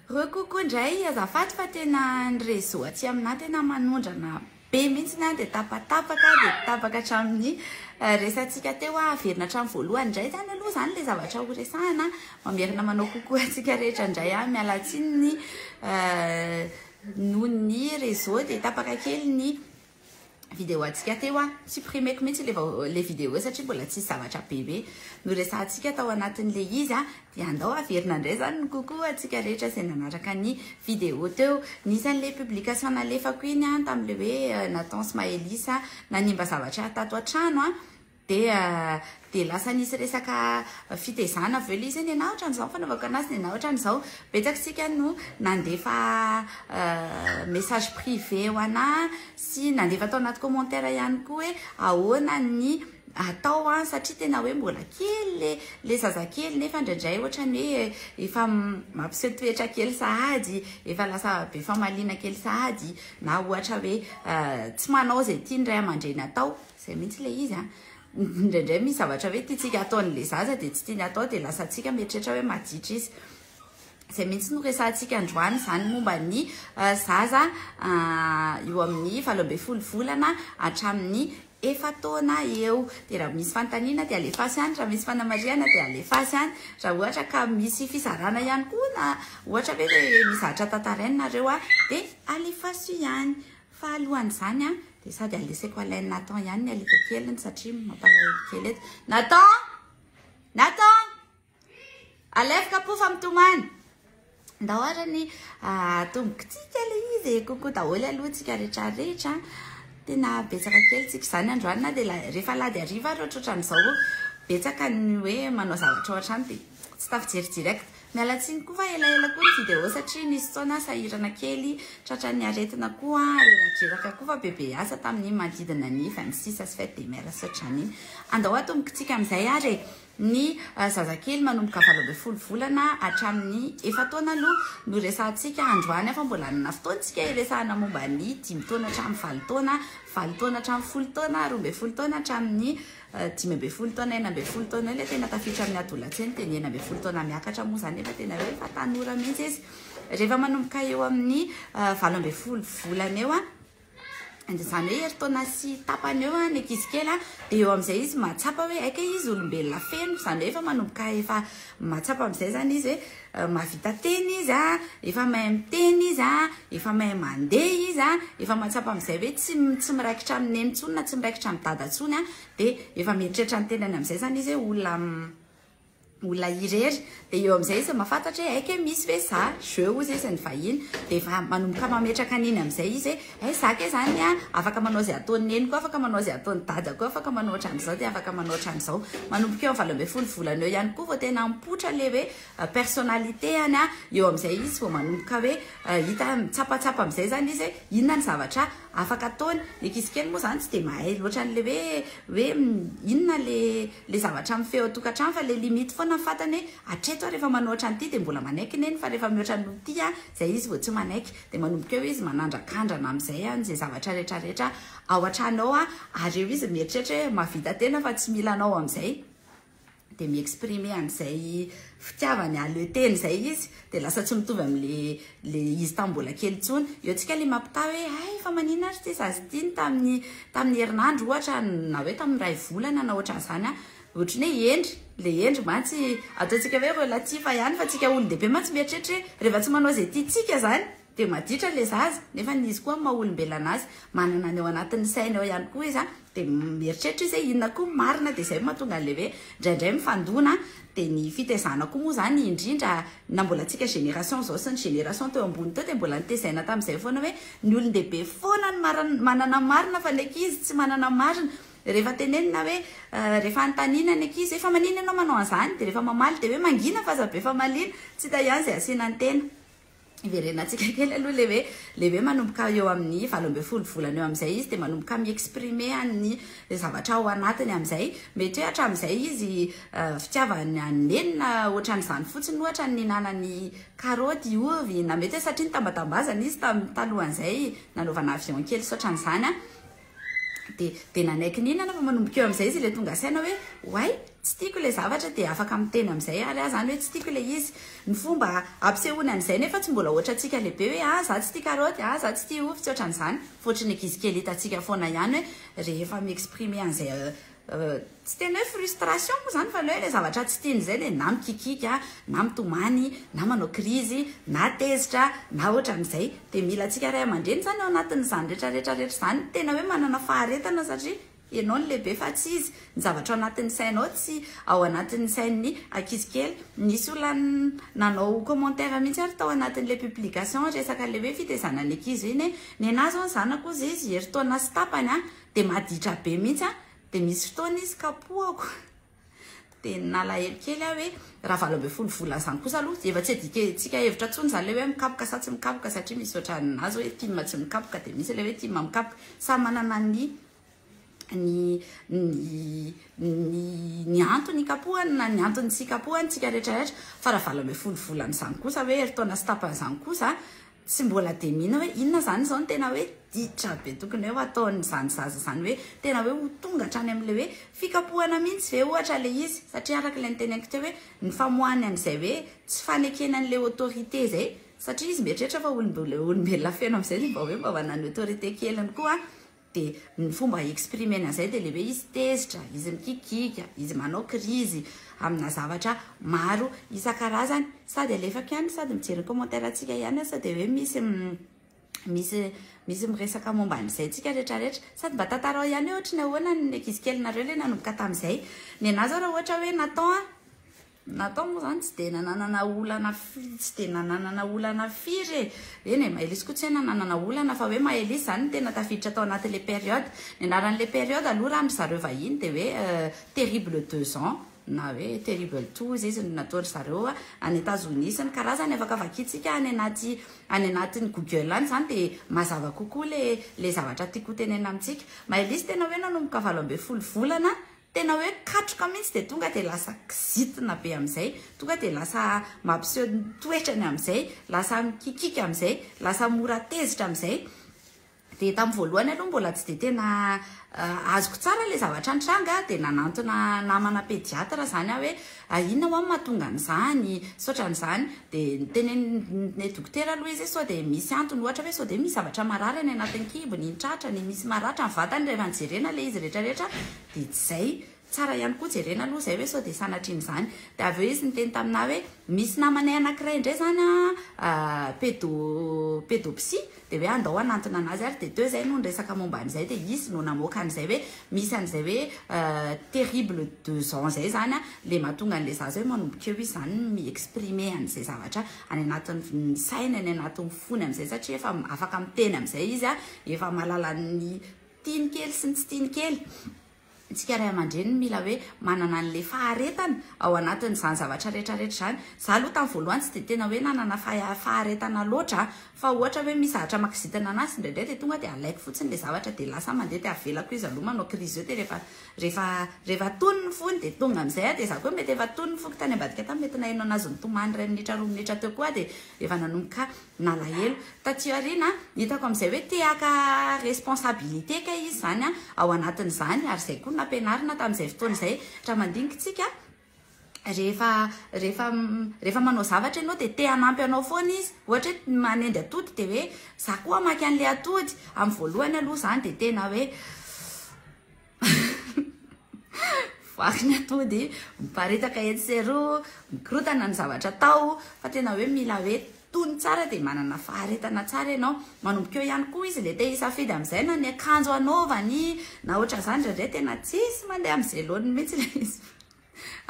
Kokoa indray azafady fa tena ny réseau aty aminah tena manondrana be mihitsy na dia tapatapaka hatramin'ny resantsika teo averina hatramin'ny voalohany indray zany aloha zany le zavatra ho resahana mamerina manao kokoa antsika rehetra indray miala tsiny noho ny réseau dia tapaka kely ny vidéo atsika teo supprimeko mihitsy le vidéo satria mbola tsisy zavatra bebe no resahantsika tao anatin'le izy dia andao averina indray zany ny kokoa atsika rehetra izay nanaraka ny vidéo teo nisan'le publication nalefako iny tamin'le hoe Nathan Smaelisa nanimba zavatra tato an-trano dia lasa nisy resaka fitezana avy eo izy ny ana ohatran'izao fanaovako anazy ny ana ohatran'izao betsakasika no nandefa message privé ho ana sy nandefa tao anaty commentaire ihany koa hoe ahoana ny atao satria tena hoe mbola kely le zazakely nefa indraindray ohatrany hoe efa mampiseho toetra kely sahady efa lasa be famaliana kely sahady na ohatra hoe tsy manao zay tiany ray aman-dreny atao zay mihitsy le izy indraindray misy zavatra hoe tiatsika ataon'le zaza dia tsy tiany atao dia lasa tsika mieritreritra hoe maditra izy zay mihitsy no resantsika androany zany momba ny zaza eo amin'ny 17 volana hatramin'ny 7 taona eo dia raha misy fanontaniana dia alefasy ihany raha misy fanamariana dia alefasy ihany raha ohatra ka misy fizarana ihany koa na ohatra hoe mizatra tantarainareo dia alefasy ihany fa alohan'izany dia sady aleseko alainy Nathan ihany ny aliko keliny satria mampalahelo kely eto Nathan alefaka pofa mitomany ndahoara ny tombokotsika le izy kokoa daholo aloha tsika rehetrarehetra tena betsaka kely tsika izany androany na dia rehefa lady ariva ohatran'izao betsaka ny hoe manao zavatra ohatrany dia tsy tafijery direct miala tsiny koa fa elaela koa ny vidéo satria nisy fotoana sahirana kely tratran'ny aretina koa reratreraka koa fa bebe asa tamin'ny manodidina ny 26 sy fête des mères sotrany iny andao atombokotsika amin'izay ary ny zazakely manomboka 17 volana hatramin'ny 7 taona aloha no resantsika androany fa mbola nina fotoantsika iresahana momba ny 10 taona hatramin'ny 7 taona 7 taona hatramin'ny 10 taona 12 taona hatramin'ny 15 taona 19 taona ilay tena tafiditra amin'ny adolatseny dia 19 taona miakatra moa zany efa tena hoe fa tanora mihitsy izy rehefa manomboka eo amin'ny 12 volana eo zany hoe eritaona sy tapany eo ny ankizy kely dia eo amin'izay izy mahatsapa hoe aika izy olombelona feno zany hoe efa manomboka efa mahatsapa amin'izay zany izy hoe mahavita teny izy efa mahay miteny izy efa mahay mandeha izy efa mahatsapa amin'izay hoe tsy miraikitra amin'ny nenitsony na tsy miraikitra amin'ny dadatsony dia efa mieritreritra ny tenany amin'izay zany izy hoe olona irery dia eo amin'izay izy mahafantatra hoe aika misy hoe za jeu izy izy ny vahiny dia efa manomboka mametraka an'iny amin'izay izy hoe zaka zany afaka manao zay ataony neny koa afaka manao zay ataony dada koa afaka manao ohatran'izao dia afaka manao ohatran'izao manomboka eo amin'ny 17 volana eo ihany koa vao tena mipotra le hoe personnalité any eo amin'izay izy vao manomboka hoe hita mitsapatsapa amin'izay zany izy hoe inona ny zavatra afaka ataony le ankizy kely moa zany tsy dia mahay loatran'le hoe inona le zavatra mifeo atokantrano fa le limite foana fantany hoe atreto rehefa manao ohatran'ity dia mbola manaiky neny fa rehefa mihoatra n'ty zay izy vao tsy manaiky dia manomboka eo izy manandrakandrana amin'izay zay zavatra rehetrarehetra ao an-tranao ary eo izy mieritreritra hoe mahavita tena fa tsy mila anao amin'izay dia miexprimer amin'izay fitiavany le teny zay izy dia lasa tsy mitovy amin'le izy tambola kely intsony eo tsika le mampita hoe ay fa manina ary ty zazy tiny tamin'ny herinandro ohatra na hoe tamin'ny ray volana na ohatran'izany ohatrany hoe endry le endry mantsy ataontsika hoe relatif ihany fa tsika olon-dehibe mantsy mieritreritra rehefa tsy manao zay tiatsika zany dia maditra le zaza nefa nizy koa maha-olombelana azy manana ny eo anatin'ny saina eo ihany koa izy dia mieritreritra izy hoe inona koa marina dia zay mahatonga le hoe indraindray mifandona dia ny fitezana koa moa zany indrindra na mbola tsika génération zao sy ny génération teo ambony teo dia mbola nitezaina tamin'izay foana hoe ny olon-dehibe foana ny manana marina fa ny ankizy tsy manana marina rehefa tenenina hoe rehefa antanina ny ankizy efa manina ianao manao an'izany dia rehefa mamaly dia hoe mangina fa zabe fa malina tsy da ihany zay asiana ny tena iverenatsika kely aloha le hoe manomboka eo amin'ny 17 volana eo amin'izay izy dia manomboka miexprimer ny zavatra ao anatiny amin'izay mety hoe hatramin'izay izy fitiavany anenina ohatran'izany fotsiny ohatra ny nanany karoty ovy na mety hoe satria ny tambatambazana izy talohan'izay nanaovana avion kely soatran'izany dia nanaiky ninana fa manomboka eo amin'izay izy le tonga saina hoe oay tsy tiako le zavatra dia afaka miteny amin'izay ary zany hoe tsy tiako le izy ny fomba ampisehoana an'izay nefa tsy mbola ohatra antsika lehibe hoe za tsy tia karoty za tsy tia ovy tsy ohatran'izany fotriny ankizy kely hitantsika foana ihany hoe rehefa miexprimer an'izay tsy tena hoe frustration moa zany fa le hoe le zavatra tsy tiany izay dia na mikikika na mitomany na manao krizy na tezitra na ohatran'izay dia mila antsika ray aman-dreny zany ao anatin'izany rehetrarehetrarehetra izany tena hoe manana faharetana satria ianao ny lehibe fa tsy izy ny zavatra ao anatin'ny sainao tsy ao anatin'ny sain'ny ankizy kely nisy olona nanao commentaire mihitsy ary tao anatin'le publication resaka le hoe fitezanany ankizy iny ny anazy ao ny zanako izy izy heritaona sy tapany dia maditra be mihitsy dia misy fotoana izy kapohako dia nalahelo kely hoe raha 20 volana zany kosa aloha efa tsy adiketsika hevitra tsony zany le hoe mikapoka sa tsy mikapoka satria misy ohatranazy hoe tima tsy mikapoka dia misy le hoe tima mikapoka samy manana ny antony kapohany na ny antony tsy kapohany tsika rehetrarehetra fa raha 20 volana zany kosa hoe heritaona sy tapany zany kosa tsy mbola dia mihina hoe inona zany zao ny tena hoe ditra be tokony hoe ataony zany zaza zany hoe tena hoe ho tonga hatrany amin'le hoe fikapohana mihitsy ve ohatra le izy satria araka ilay niteneniko teo hoe ny famoahany an'izay hoe tsy fanekena an'le autorité zay satria izy mieritreritra fa olombelona feno amin'izay mba hoe mba manany autorité keliny koa dia ny fomba exprimeny an'izay dia le hoe izy tezitra izy mikikika izy manao krizy amina zavatra maro isan-karazany sady alefako ihany sady mijery commentaire atsika ihany sady hoe misy miresaka momba an'izay tsika rehetrarehetra sady mba tantarao ihany hoe ohatra ny ahoana ny ankizy kelinareo le nanomboka tamin'izay ny anazy ao raha ohatra hoe natao moa zany tsy dia nananana olana tsy dia nananana olana firy eny mahelisy koa tsy hoe nananana olana fa hoe mahelisy zany ny tena tafiditra tao anatin'le période ny anaran'le période aloha raha am'zareo vahiny dia hoe terrible 2 ans na hoe terrible 12 izy nataony zareo any États-Unis ny karazany afaka vakitsika any anatin'ny Google any zany dia mazava kokoa le zavatra tiako tenena amintsika mahelisy tena hoe nanomboka 12 volana tena hoe katroka mihitsy dia tonga dia lasa kizitina be amin'izay tonga dia lasa mampiseho toetrany amin'izay lasa mikikika amin'izay lasa mora tezitra amin'izay dia tamin'ny voalohany aloha mbola tsy dia tena azoko tsara le zavatra antranga dia nanantona namana pédiatra zany hoe inona ho mahatonga an'izany saotran'izany dia teneny dokotera aloha izy sao dia misy antony ohatra hoe sao dia misy zavatra marary any anatin'ny kibony ny tratrany misy maratra ny vatany rehefa nijerena le izy rehetrarehetra dia tsy zay tsara ihany koa jerena aloha zay hoe sao dia sanatriny zany dia avy eo izy niteny tamina hoe misy namanay anankiray indray zany pédopsie dia hoe andao anantona anazy ary dia teo zay no resaka momba an'izay dia izy no namoaka an'izay hoe misy an'izay hoe terrible 2 ans zay zany le mahatonga an'le zaza hoe manomboka eo izy zany mi-exprimer an'izay zavatra any anatin'ny saina any anatin'ny fony amin'izay satria efa afaka miteny amin'izay izy efa mahalala ny tiany kely sy ny tsy tiany kely tsika ray aman-dreny mila hoe manana an'le faharetana ao anatin'izany zavatra rehetrarehetra zany za aloha tamin'ny voalohany tsy dia tena hoe nanana faharetana loatra fa ohatra hoe misy zavatra makizitana anazy indraindray dia tonga dia alaiko fotsiny le zavatra dia lasa mandeha dia avelako izy aloha manao krizy eo dia rehefa tony ny fony dia tonga amin'izay dia za koa mety efa tony ny foky tany ambadika tany mety nahaino anazy nitomany 2 minitra 3 minitra teo koa dia efa nanomboka nalahelo taty aoriana hitako amin'izay hoe tehaka responsabilité ka izy zany ao anatin'izany ary zay koa nampianarina tamin'izay fotoana izay raha mandinikitsika rehefa manao zavatra ianao dia te hanampy anao foana izy ohatra hoe manendy atody dia hoe za koa maky an'le atody amin'ny voalohany aloha zany dia tena hoe vaky ny atody miparitaka etseroa mikorotana ny zavatra tao fa tena hoe mila hoe tony tsara dia manana faharetana tsara ianao manomboka eo ihany koa izy le te hisafidy amin'izay na ny akanjo anaovany na ohatra zany indraindray tena tsisy mandeha amin'izay loany mihitsy le izy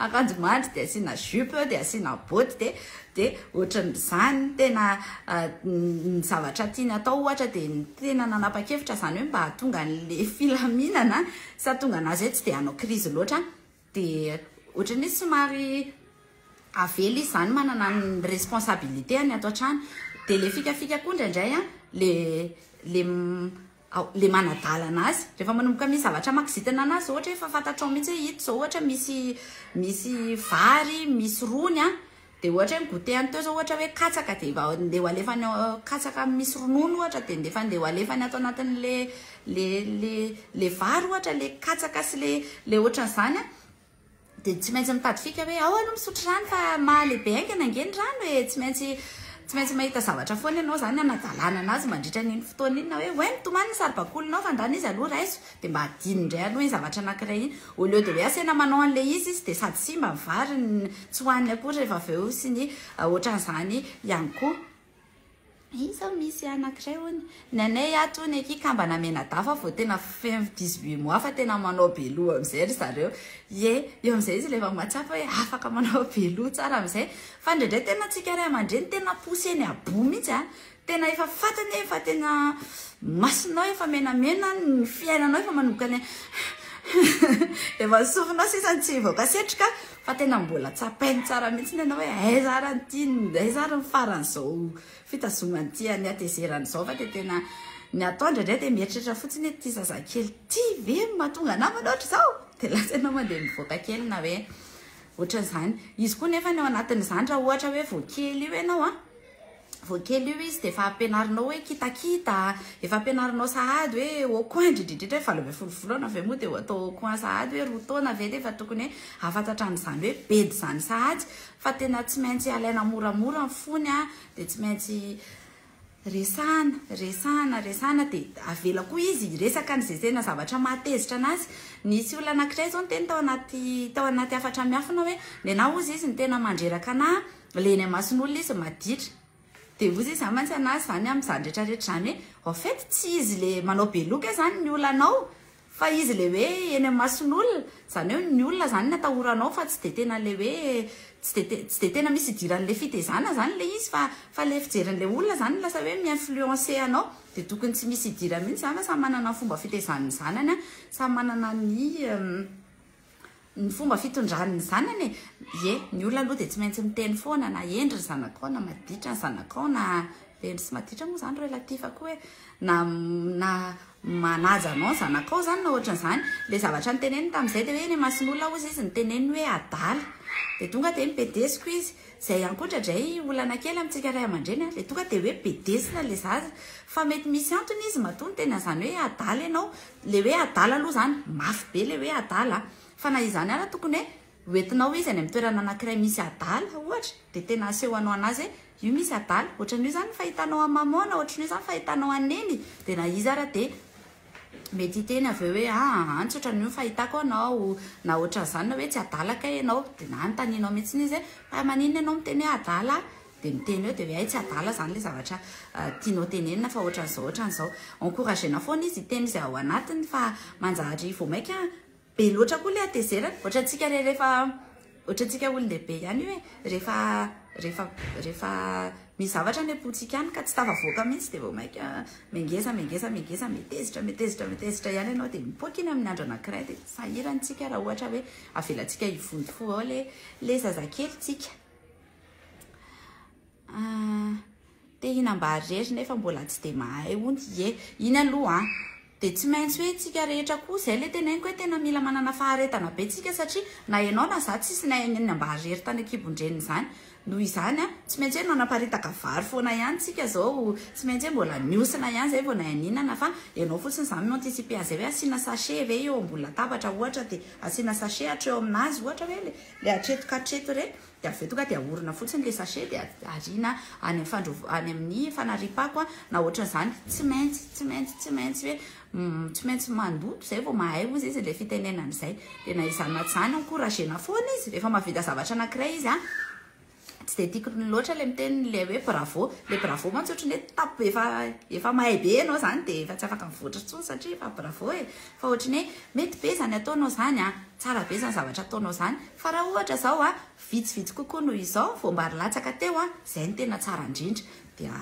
akanjo mandry dia asiana jupe dia asiana boty dia ohatran'izany tena ny zavatra tiany atao ohatra dia tena nanapa-kevitra zany hoe mba hahatonga an'le filaminana sy hahatonga anazy hoe tsy dia hanao krizy loatra dia ohatran'izy somary avely izy zany manana ny responsabilité any ato an-trano dia le fikafika koa indraindray le manadalana azy rehefa manomboka misy zavatra makizitana anazy ohatra hoe fa fantatrao mihitsy hoe ito zao ohatra misy vary misy rony dia ohatra hoe migote any teo zao ohatra hoe katsaka dia ndeha ho alefany katsaka misy ronono ohatra dia ndefa ndeha ho alefany ato anatin'le vary ohatra le katsaka sy le ohatran'izany dia tsy maintsy mitady fika hoe ao ano misotro rano fa mahalehibe aingana angeny rano hoe tsy maintsy mahita zavatra foana ianao zany anadalana anazy mandritra n'iny fotoana iny na hoe mitomany ny saribakolinao fa andany izy aloha raiso dia mba hadino indray aloha iny zavatra anankiray iny au lieu de hoe asena manao an'ilay izy dia sady simba mivary tsy hohaniny akory rehefa avy eo sy ny ohatran'izany ihany koa izao misy anankiray hony ny anay ato ny aky kambana menadafa vao tena 18 mois fa tena manao beloha amin'izay ry zareo eo amin'izay izy lefa matsapa hoe afaka manao beloha tsara amin'izay fa indraindray tena tsika ray aman-dreny tena poseny abo mihitsy tena efa fatany efa tena masinao efa menamena ny fiainanao efa manokany efa sofinao sisany tsy voakasetrika fa tena mbola tsapainy tsara mihitsy ny anao hoe aizara ny tiany aizara ny faran'izao fitazomany ty ny atezeran'izao fa dia tena ny atao indraindray dia mieritreritra fotsiny ty zazakely ty ve mahatonga namana ohatra izao dia lasa ianao mandeha mivoaka kely na hoe ohatran'izany izy koa nefa ny ao anatin'izany raha ohatra hoe voakely io ianao voakely io izy dia efa ampianarinao hoe kitakita efa ampianarinao sahady hoe au coin indrindrindrindra hoe 20 na ve moa dia ho atao au coin sahady hoe 2 taona ve dia efa tokony hoe afantatran'izany hoe bedy izany sahady fa tena tsy maintsy alaina moramora ny fony dia tsy maintsy resana dia avela koa izy resaka ny zezena zavatra mahatezitra anazy nisy olona anankiray zao ny teny tao anaty afatra miafina hoe nena ozy izy ny tena mandreraka ana leny amasin'olona izy maditra dia ozy izy amantsy anazy zany amin'izany rehetrarehetra zany hoe en fait tsy izy le manao beloka zany ny olanao fa izy le hoe eny amasin'olona zany hoe ny olona zany natahoranao fa tsy dia tena le hoe tsy dia tena misy idiran'le fitezana zany le izy fa le fijerin'le olona zany lasa hoe mi-influencer anao dia tokony tsy misy idira mihitsy zany fa samy manana ny fomba fitezan'ny zanany samy manana ny fomba fitondran'ny zanany ny olona aloha dia tsy maintsy miteny foana na endry ny zanakao na maditra ny zanakao na leny sy maditra moa zany relatifa koa hoe na manaja anao ny zanakao zany na ohatran'izany le zavatra ny teneniny tamin'izay dia hoe ny masin'olona ozy izy ny teneniny hoe adala dia tonga dia mibedesiko izy izay ihany koa indraindray olana kely amintsika ray aman-dreny le tonga dia hoe bedesina le zaza fa mety misy antony izy matony tena zany hoe adala ianao le hoe adala aloha zany mafy be le hoe adala fa na izany ara tokony hoe hoentinao izy any amin'ny toerana anankiray misy adala ohatra dia tena asehoanao anazy hoe io misy adala ohatran'io zany fahitanao amin'ny mamona ohatran'io zany fahitanao aneny dia na izy ara dia mety teny avy eo hoe antsy ohatran'io fahitako anao na ohatran'izany na hoe tsy adalaka ianao dia na nytaninao mihitsy izy fa maninona ianao miteny hoe adala dia miteny eo dia hoe ay tsy adala zany le zavatra tianao tenenina fa ohatran'izao encouragena foana izy iteny izy ao anatiny fa manjary vao maika be loatra koa le atezerana ohatrantsika ohatrantsika olon-dehibe ihany hoe rehefa misy zavatra ny apontsika any ka tsy tafavoaka mihitsy dia vao maika mengeza metezitra ihany ianao dia mipoaka iny amin'ny andro anankiray dia sahirantsika raha ohatra hoe avelantsika hivonto fo ao le zazakelyntsika dia inam-bary rery nefa mbola tsy dia mahay hony iny aloha dia tsy maintsy hoe tsika rehetra koa izay le tenainiko hoe tena mila manana faharetana be tsika satria na ianao na za tsisy na mbary rery tany akibondreniny zany noho izany tsy maintsy hoe nanaparitaka vary foana ihany tsika zao tsy maintsy hoe mbola miosina ihany zay vao na aninana fa ianao fotsiny zany miantisipe azay hoe asiana sachet ve eo ambony latabatra ohatra dia asiana sachet hatro eo aminazy ohatra hoe le atretokatreto reny dia avy eo tonga dia ahorona fotsiny le sachet dia ariana any amin'ny fanaripako na ohatran'izany tsy maintsy hoe tsy maintsy mandoto zay vao mahay ozy izy le fitenenan'izay dia na izany zany encouragena foana izy rehefa mahavita zavatra anankiray izy tsy dia tiako loatra le miteny le hoe bravo le bravo mantsy ohatrany hoe tapo efa mahay be ianao zany dia efa tsy afaka mivoatra tsony satria efa bravo fa ohatrany hoe mety be zany ataonao zany tsara be zany zavatra ataonao zany fa raha ohatra zao vitsivitsy kokoa noho izao vao mbary latsaka teo zay ny tena tsara indrindra dia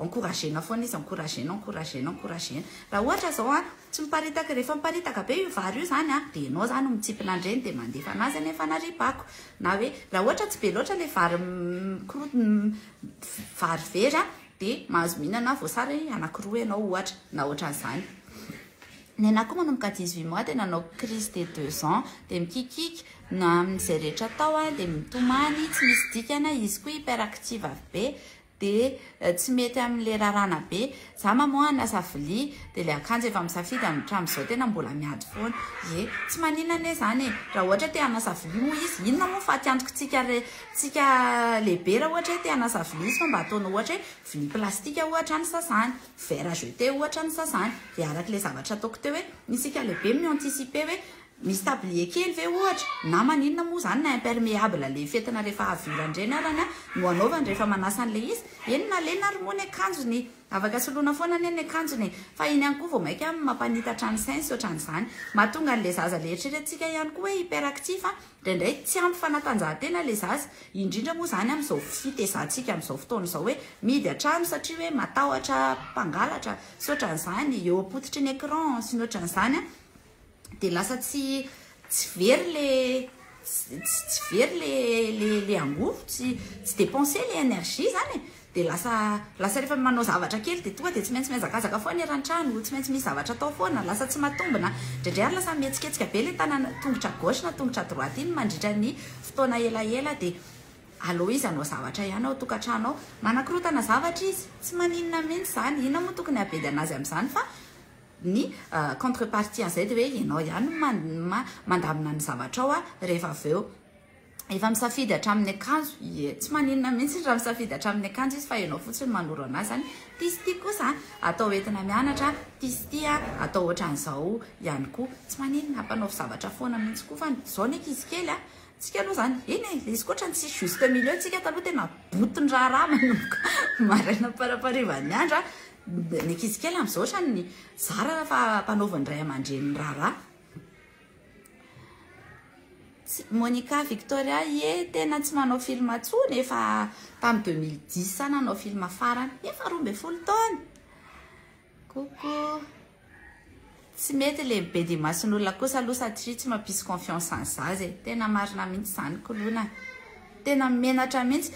encouragena foana izy encouragena raha ohatra zao tsy miparitaka rehefa miparitaka be io vary io zany dia ianao zany mitsipina andreny dia mandefa anazy any fanaripako na hoe raha ohatra tsy be loatra le vary very dia mahazo mihinana voasary anankiroa ianao ohatra na ohatran'izany ny anahy koa manomboka 18 mois dia nanao crise de 2 ans dia mikikiky na amin'izay rehetra tao dia mitomany tsy misy dikana izy koa hyperactive avy be dia tsy mety amin'le rarana be za mamoa anasa vilia dia le akanjo efa misafidy amin'ny tramizao tena mbola miady foana e tsy maninana e zany e raha ohatra te anasa vilia moa izy inona moa fa tiandroko tsika lehibe raha ohatra hoe te anasa vilia izy fa mba ataona ohatra hoe vilia plastika ohatra ny sasany vera jeté ohatra ny sasany dia araka le zavatra ataoko teo hoe isika lehibe mianticipe hoe misy tablier kely ve ohatra na maninona moa zany na imperméable le fetina rehefa avirandreny arany no anaovany rehefa manasa an'le izy eny na lena ary moa ny akanjony afaka soloana foana ny ny akanjony fa iny ihany koa vao maika mampanitatra ny sensy ohatran'izany mahatonga an'le zaza leheritreretintsika ihany koa hoe hyperactif indraindray tsy ampy fanatanjahantena le zaza indrindra moa zany amin'izao fitezantsika amin'izao fotoana izao hoe midy atrano satria hoe matahotra mpangalatra sy ohatran'izany eo apotitry ny écran sy ny ohatran'izany dia lasa tsy very le angovo tsy dépenser le énergie zany dia lasa rehefa manao zavatra kely dia tonga dia tsy maintsy mihazakazaka foana eran-trano tsy maintsy misy zavatra atao foana lasa tsy matombina indraindray ary lasa mihetsiketsika be le tanana tongotra gauche na tongotra droite iny mandritra ny fotoana elaela dia allo izy anao zavatra ihany ao tokantrano ao manakorotana zavatra izy tsy maninona mihitsy zany inona moa tokony abedy anazy amin'izany fa ny contrepartie an'izay dia hoe ianao ihany mandamina ny zavatra ao rehefa avy eo efa misafidy hatramin'ny akanjo tsy maninona mihitsy raha misafidy hatramin'ny akanjo izy fa ianao fotsiny manoro anazy zany tisty kosa atao entina mianatra tisty atao ohatran'izao ihany koa tsy maninona hampanaovy zavatra foana mihitsy koa fa zao ny ankizy kely tsika aloha zany eny izy koatra ny tsy juste milieu tsika taloha tena botony raharaha manomboka maraina paraparivany andro ny ankizy kely amin'izao ohatrany zara fa mpanaovany ray aman-dreny raharaha Monica Victoria tena tsy manao film atsony efa tamin'ny 2010 nanao film farany efa 12 taona coucou tsy mety le be dia mason'olona kosa aloha satria tsy mampisy confiance ny zaza tena marina mihitsy zany kolona tena menatra mihitsy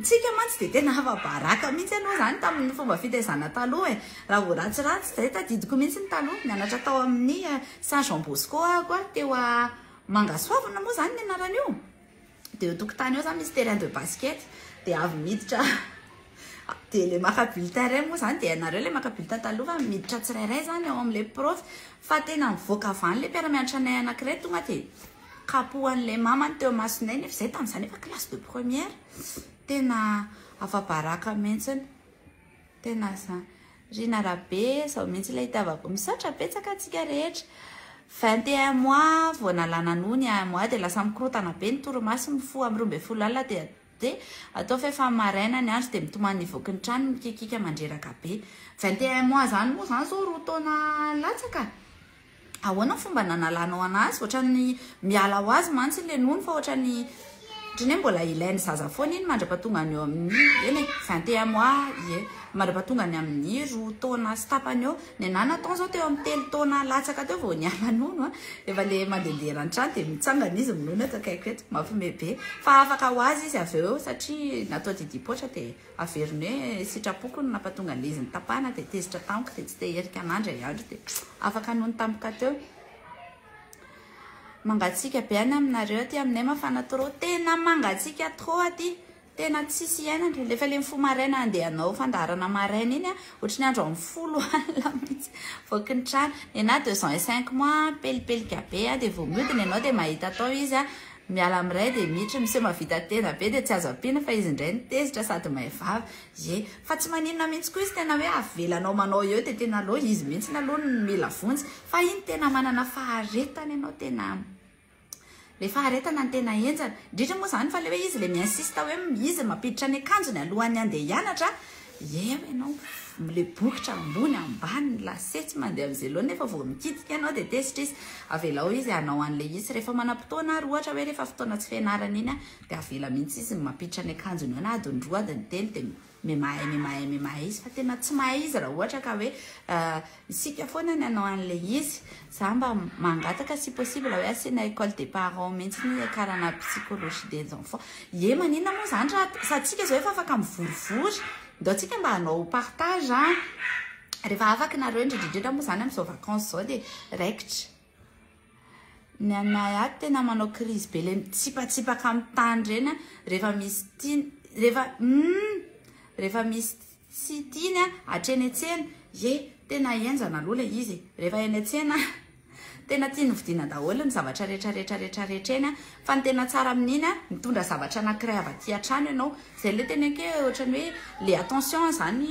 tsika mantsy dia tena afa-baraka mihitsy aloha zany tamin'ny fomba fitaizana taloha raha ho ratsiratsy zay tadidiko mihitsy ny taloha mianatra tao amin'ny Saint Jean Bosco koa teo Mangasoavana moa zany ny anarana io dia eo tokotany eo zany misy terrain de basket dia avy miditra dia le makabily terrain moa zany dia ianareo le makabily taloha fa miditra tsirairay zany ao amin'ilay prof fa tena mivoaka avany le mpiara-mianatra anay anankiray tonga dia kapohan'ilay mamany teo masonay nefa izay tamin'izany efa classe de première tena afa-baraka mihitsiny tena zany Rina Rabe zao mihitsy ilay itiavako misaotra betsaka antsika rehetra 21 mois vao nalana nony 1 mois dia lasa mikorotana be ny toromaso mifoha amin'ny 12 alina dia atao fefa maraina ny andro dia mitomany nivoaka ny trano mikikika mandreraka be 21 mois zany moa zany zao roa taona latsaka ahoana fomba nanalanao anazy ohatrany miala ho azy mantsy le nony fa ohatrany ohatrany mbola ilainy zaza foana iny mandra-patongany eo amin'ny eny 21 mois mandra-patongany amin'ny roa taona sy tapany eo ny anana taona zao teo amin'ny 3 taona latsaka teo vao niala nono efa le mandehandeha rany-trano dia mitsangana izy minono eto akaiko eto mafime be fa afaka ho azy izy avy eo satria natao didipoatra dia averiny hoe sitrapokony nampatonga an'le izy ny tapana dia tezitra tampoka dia tsy teherika an'andro andro dia afaka nono tampoka teo mangatsika be any aminareo aty aminay mafana trop tena mangatsika trop aty tena tsisy iainana lefa le mifo maraina andehanao fandarana maraina iny ohatrany andro amin'ny 10 alina mihitsy voky ny trano ena 205 mois pelipelika be dia vao miodina ianao dia mahita atao izy miala amiray dia miditra misy mavita tena be dia tsy azo ampiana fa izy indray nitezitra sady maivava fa tsy maninona mihitsy koa izy tena hoe avelanao manao eo dia tena aloha izy mihitsy na aloha ny mila vonjy fa iny tena manana faharetana ianao tena le faharetana ny tena enjana indrindra moa zany fa le hoe izy le miinsista hoe izy mampiditra ny akanjony alohan'ny andeha hianatra ianao le bokotra ambony ambany lasetsy mandeha amin'izay loha nefa vao mikitika ianao dia tezitra izy avelao izy anao an'le izy rehefa manam-potoana ary ohatra hoe rehefa fotoana tsy fianarana iny dia avela mihitsy izy mampiditra ny akanjony eo na adiny roa adiny telo dia memahay izy fa tena tsy mahay izy raha ohatra ka hoe isika foana ny anao an'le izy za mba mangataka si possible hoe asiana école des parents mihitsy ny karana psychologie des enfants maninona moa zany satsika zao efa afaka mivorivory ndao tsika mba hanao partage rehefa afaka nareo indrindrindrindra moa zany amin'izao vacances zao dia raikitra ny anay aty tena manao crise be le mitsipatsipaka amin'ny tany reny rehefa misy rehefa rehefa misy sy tiany atreny atsena tena enjana aloha le izy rehefa eny atsena tena tiany vidiana daholo ny zavatra rehetrarehetrarehetrarehetra eny fa ny tena tsara amin'iny mitondra zavatra anankiray avy aty an-trano ianao zay le tena ke ohatrany hoe le attention zany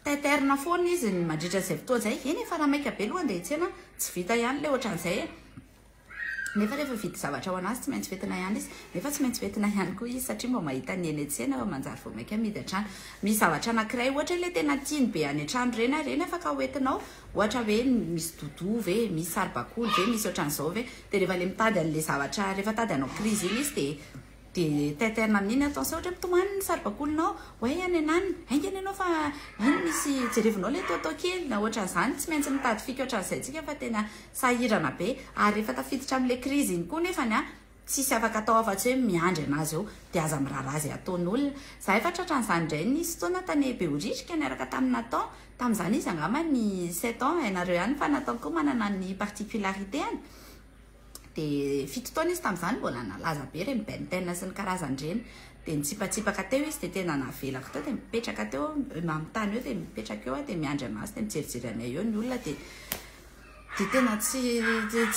taiterina foana izy ny mandritra zay fotoa zay eny efa raha maika be aloha andeha tsena tsy vita ihany le ohatran'izay nefa rehefa vidy zavatra ho anazy tsy maintsy vetina ihany izy nefa tsy maintsy vetina ihany koa izy satria mba mahita ny eny atsena fa manjary vao maika midy an-trano misy zavatra anankiray ohatra le tena tiany be any an-trano reny afaka hoentinao ohatra hoe misy dodo ve misy saribakoly ve misy ohatran'izao ve dia rehefa le mitady an'le zavatra rehefa tady anao krizy iny izy dia taiterina amin'iny attention ohatra mitomany ny saribakolinao hoe any anany haingany ianao fa iny misy jerevinao le totao kely na ohatran'izany tsy maintsy mitady fika ohatran'izay tsika fa tena sahirana be ary rehefa tafiditra amin'le krizy iny koa nefany tsisy afaka atao afa-tsy hoe miandry anazy eo dia aza miraharaha izay ataon'olona za efa tratran'izany indray nisy fotoana tany Beoritra niaraka tamin'ny Nathan tamin'izany izy angamba ny 7 ans hainareo ihany fa Nathan koa manana ny particularité any dia fito taona izy tamin'izany mbola nalaza be reny bentena sy ny karazan-dreny dia nitsipatsipaka teo izy dia tena navelako teo dia mipetraka teo amin'ny tany eo dia mipetraka eo dia miandry anazy dia mijerijery anay eo ny olona dia tena tsy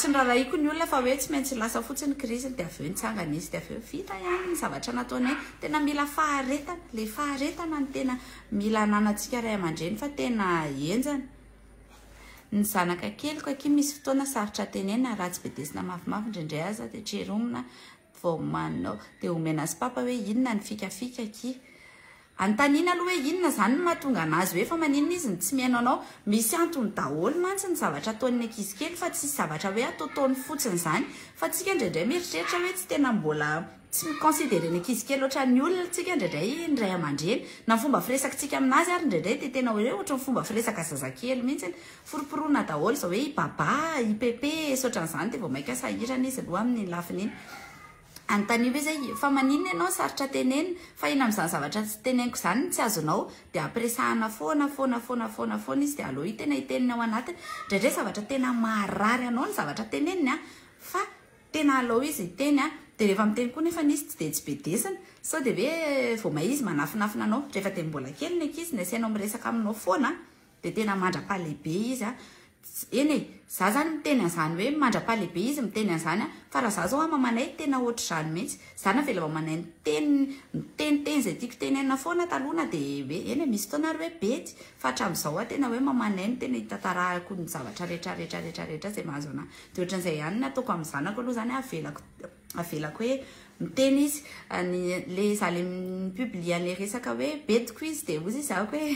niraraiko ny olona fa hoe tsy maintsy lasa fotsiny kriziny dia avy eo nitsangana izy dia avy eo vita ihany ny zavatra nataonay tena mila faharetana le faharetana ny tena mila nanantsika ray aman-dreny fa tena enjana ny zanaka keliko aky misy fotoana sarotra tenena raha tsy bedesina mafimafy indraindray aza dia tseromina vao manao dia omena sy papa hoe inona ny fikafika aky antanina aloha hoe inona zany no mahatonga anazy hoe fa maninona izy ny tsy mihaino anao misy antony daholo mantsy ny zavatra ataon'ny ankizy kely fa tsy zavatra hoe ataotaony fotsiny zany fa tsika indraindray mieritreritra hoe tsy tena mbola tsy miconsidere ny ankizy kely ohatran'ny olona tsika indraindray ny ray aman-dreny na fomba firesakantsika aminazy ary indraindray dia tena hoe ohatra ny fomba firesaka zazakely mihitsy foroporoana daholo zao hoe ibaba ipepe soatran'izany dia vao maika sahirana izy aloha amin'ny lafiny iny anontany hoe zay fa maninona ianao sarotra tenena fa ina amin'izany zavatra tsy teneniko izany tsy azonao dia ampiresahana foana izy dia aloha tena hiteniny ao anatiny indraindray zavatra tena maharary anao ny zavatra teneniny fa tena alao izy hiteny dia rehefa miteny koa nefa nisy tsy dia tsy bedesina sao dia hoe vao maizy manafinafina anao rehefa dia mbola kely ny ankizy ny asianao miresaka aminao foana dia tena mandra-pahalehibe izy eny za zany miteny an'izany hoe mandra-pahalehibe izy miteny an'izany fa raha za zao mamanay tena ohatr' izany mihitsy za navela mamanay miteniteny zay tiako tenena foana talona dia hoe eny misy fotoana ary hoe bety fa hatramin'izao tena hoe mamanay ny tena hitantarahako ny zavatra rehetrarehetrarehetrarehetra zay mahazo ana dia ohatran'izay ihany ny ataoko amin'ny zanako aloha zany avelako hoe miteny izy le za le mipublie an'le resaka hoe betiko izy dia ozy izy zako hoe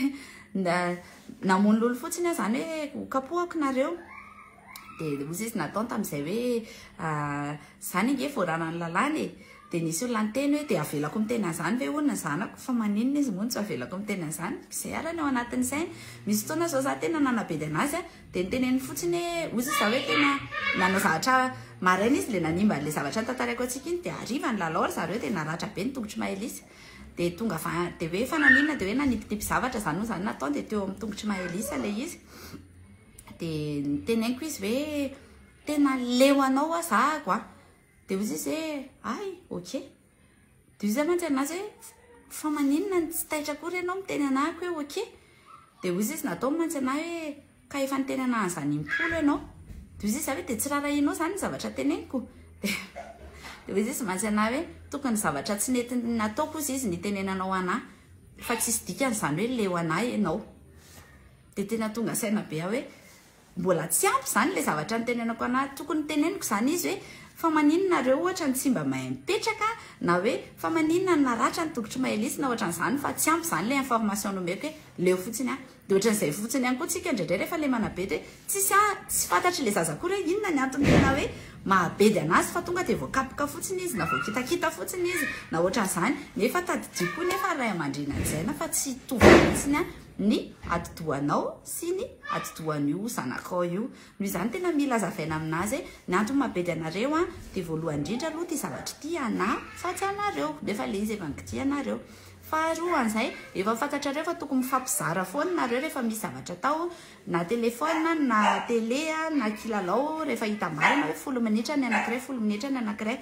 namono lolo fotsiny zany hoe kapohako nareo dia ozy izy natao tamin'izay hoe zany nge voarana ny lalàny dia nisy olona nyteny hoe dia avelako miteny an'izany ve hono ny zanako fa maninona izy mony tsy avelako miteny an'izany izay arany ao anatin'ny sainy misy fotoana zao za tena nanabedy anazy dia niteneny fotsiny hoe ozy izy za hoe tena nanao zavatra maraina izy le nanimba le zavatra nytantarako antsika iny dia ariva ny lalao ary zareo dia naratra be ny tongotry mahelisy dia tonga dia hoe fananinona dia hoe nanipitipy zavatra zany zany natao dia teo amin'ny tongotry mahelisa le izy dia niteneniko izy hoe tena leo anao azahako dia ozy izy hoe ay ok dia izy mantsy anazy hoe fa maninona tsy taitra akory ianao miteny anahako hoe ok dia ozy izy natao mantsy anahy hoe ka efa niteny anahanyzany impolo ianao dia ozy izy hoe dia tsy rarahinao zany ny zavatra teneniko dia ozy izy mantsy anahy hoe tokony zavatra tsy nety nataoko izy izy nitenenanao anahy fa tsisy dikan'izany hoe leo anahy ianao dia tena tonga saina be hoe mbola tsy ampy zany le zavatra nitenenako anahy tokony teneniko zany izy hoe fa maninona nareo ohatra ny tsy mba mahay mipetraka na hoe fa maninona ny naratra ny tongotry mahelisy na ohatran'izany fa tsy ampy zany le information nomeko hoe leo fotsiny dia ohatran'izay fotsiny ihany koa tsika indraindray rehefa le manabedy hoe tsy fantatry le zazakory hoe inona ny antony tena hoe mahabedy anazy fa tonga dia voakapoka fotsiny izy na voakitakita fotsiny izy na ohatran'izany nefa tadidio koa nefa ray aman-dreny anjaina fa tsy tovitsiny ny atidohanao sy ny atidohan'io zanakao io noho izany tena mila zavaina aminazy ny antony mabedy anareo dia voalohany indrindra aloha tia zavatra ty ana fa tsy anareo nefa le izy efa nikity anareo faharoa an'izay efa fantatrareo fa tokony mifampizara foana nareo rehefa misy zavatra tao na telefona na tele na kilalao rehefa hita marina hoe 10 minitra ny anankiray 10 minitra ny anankiray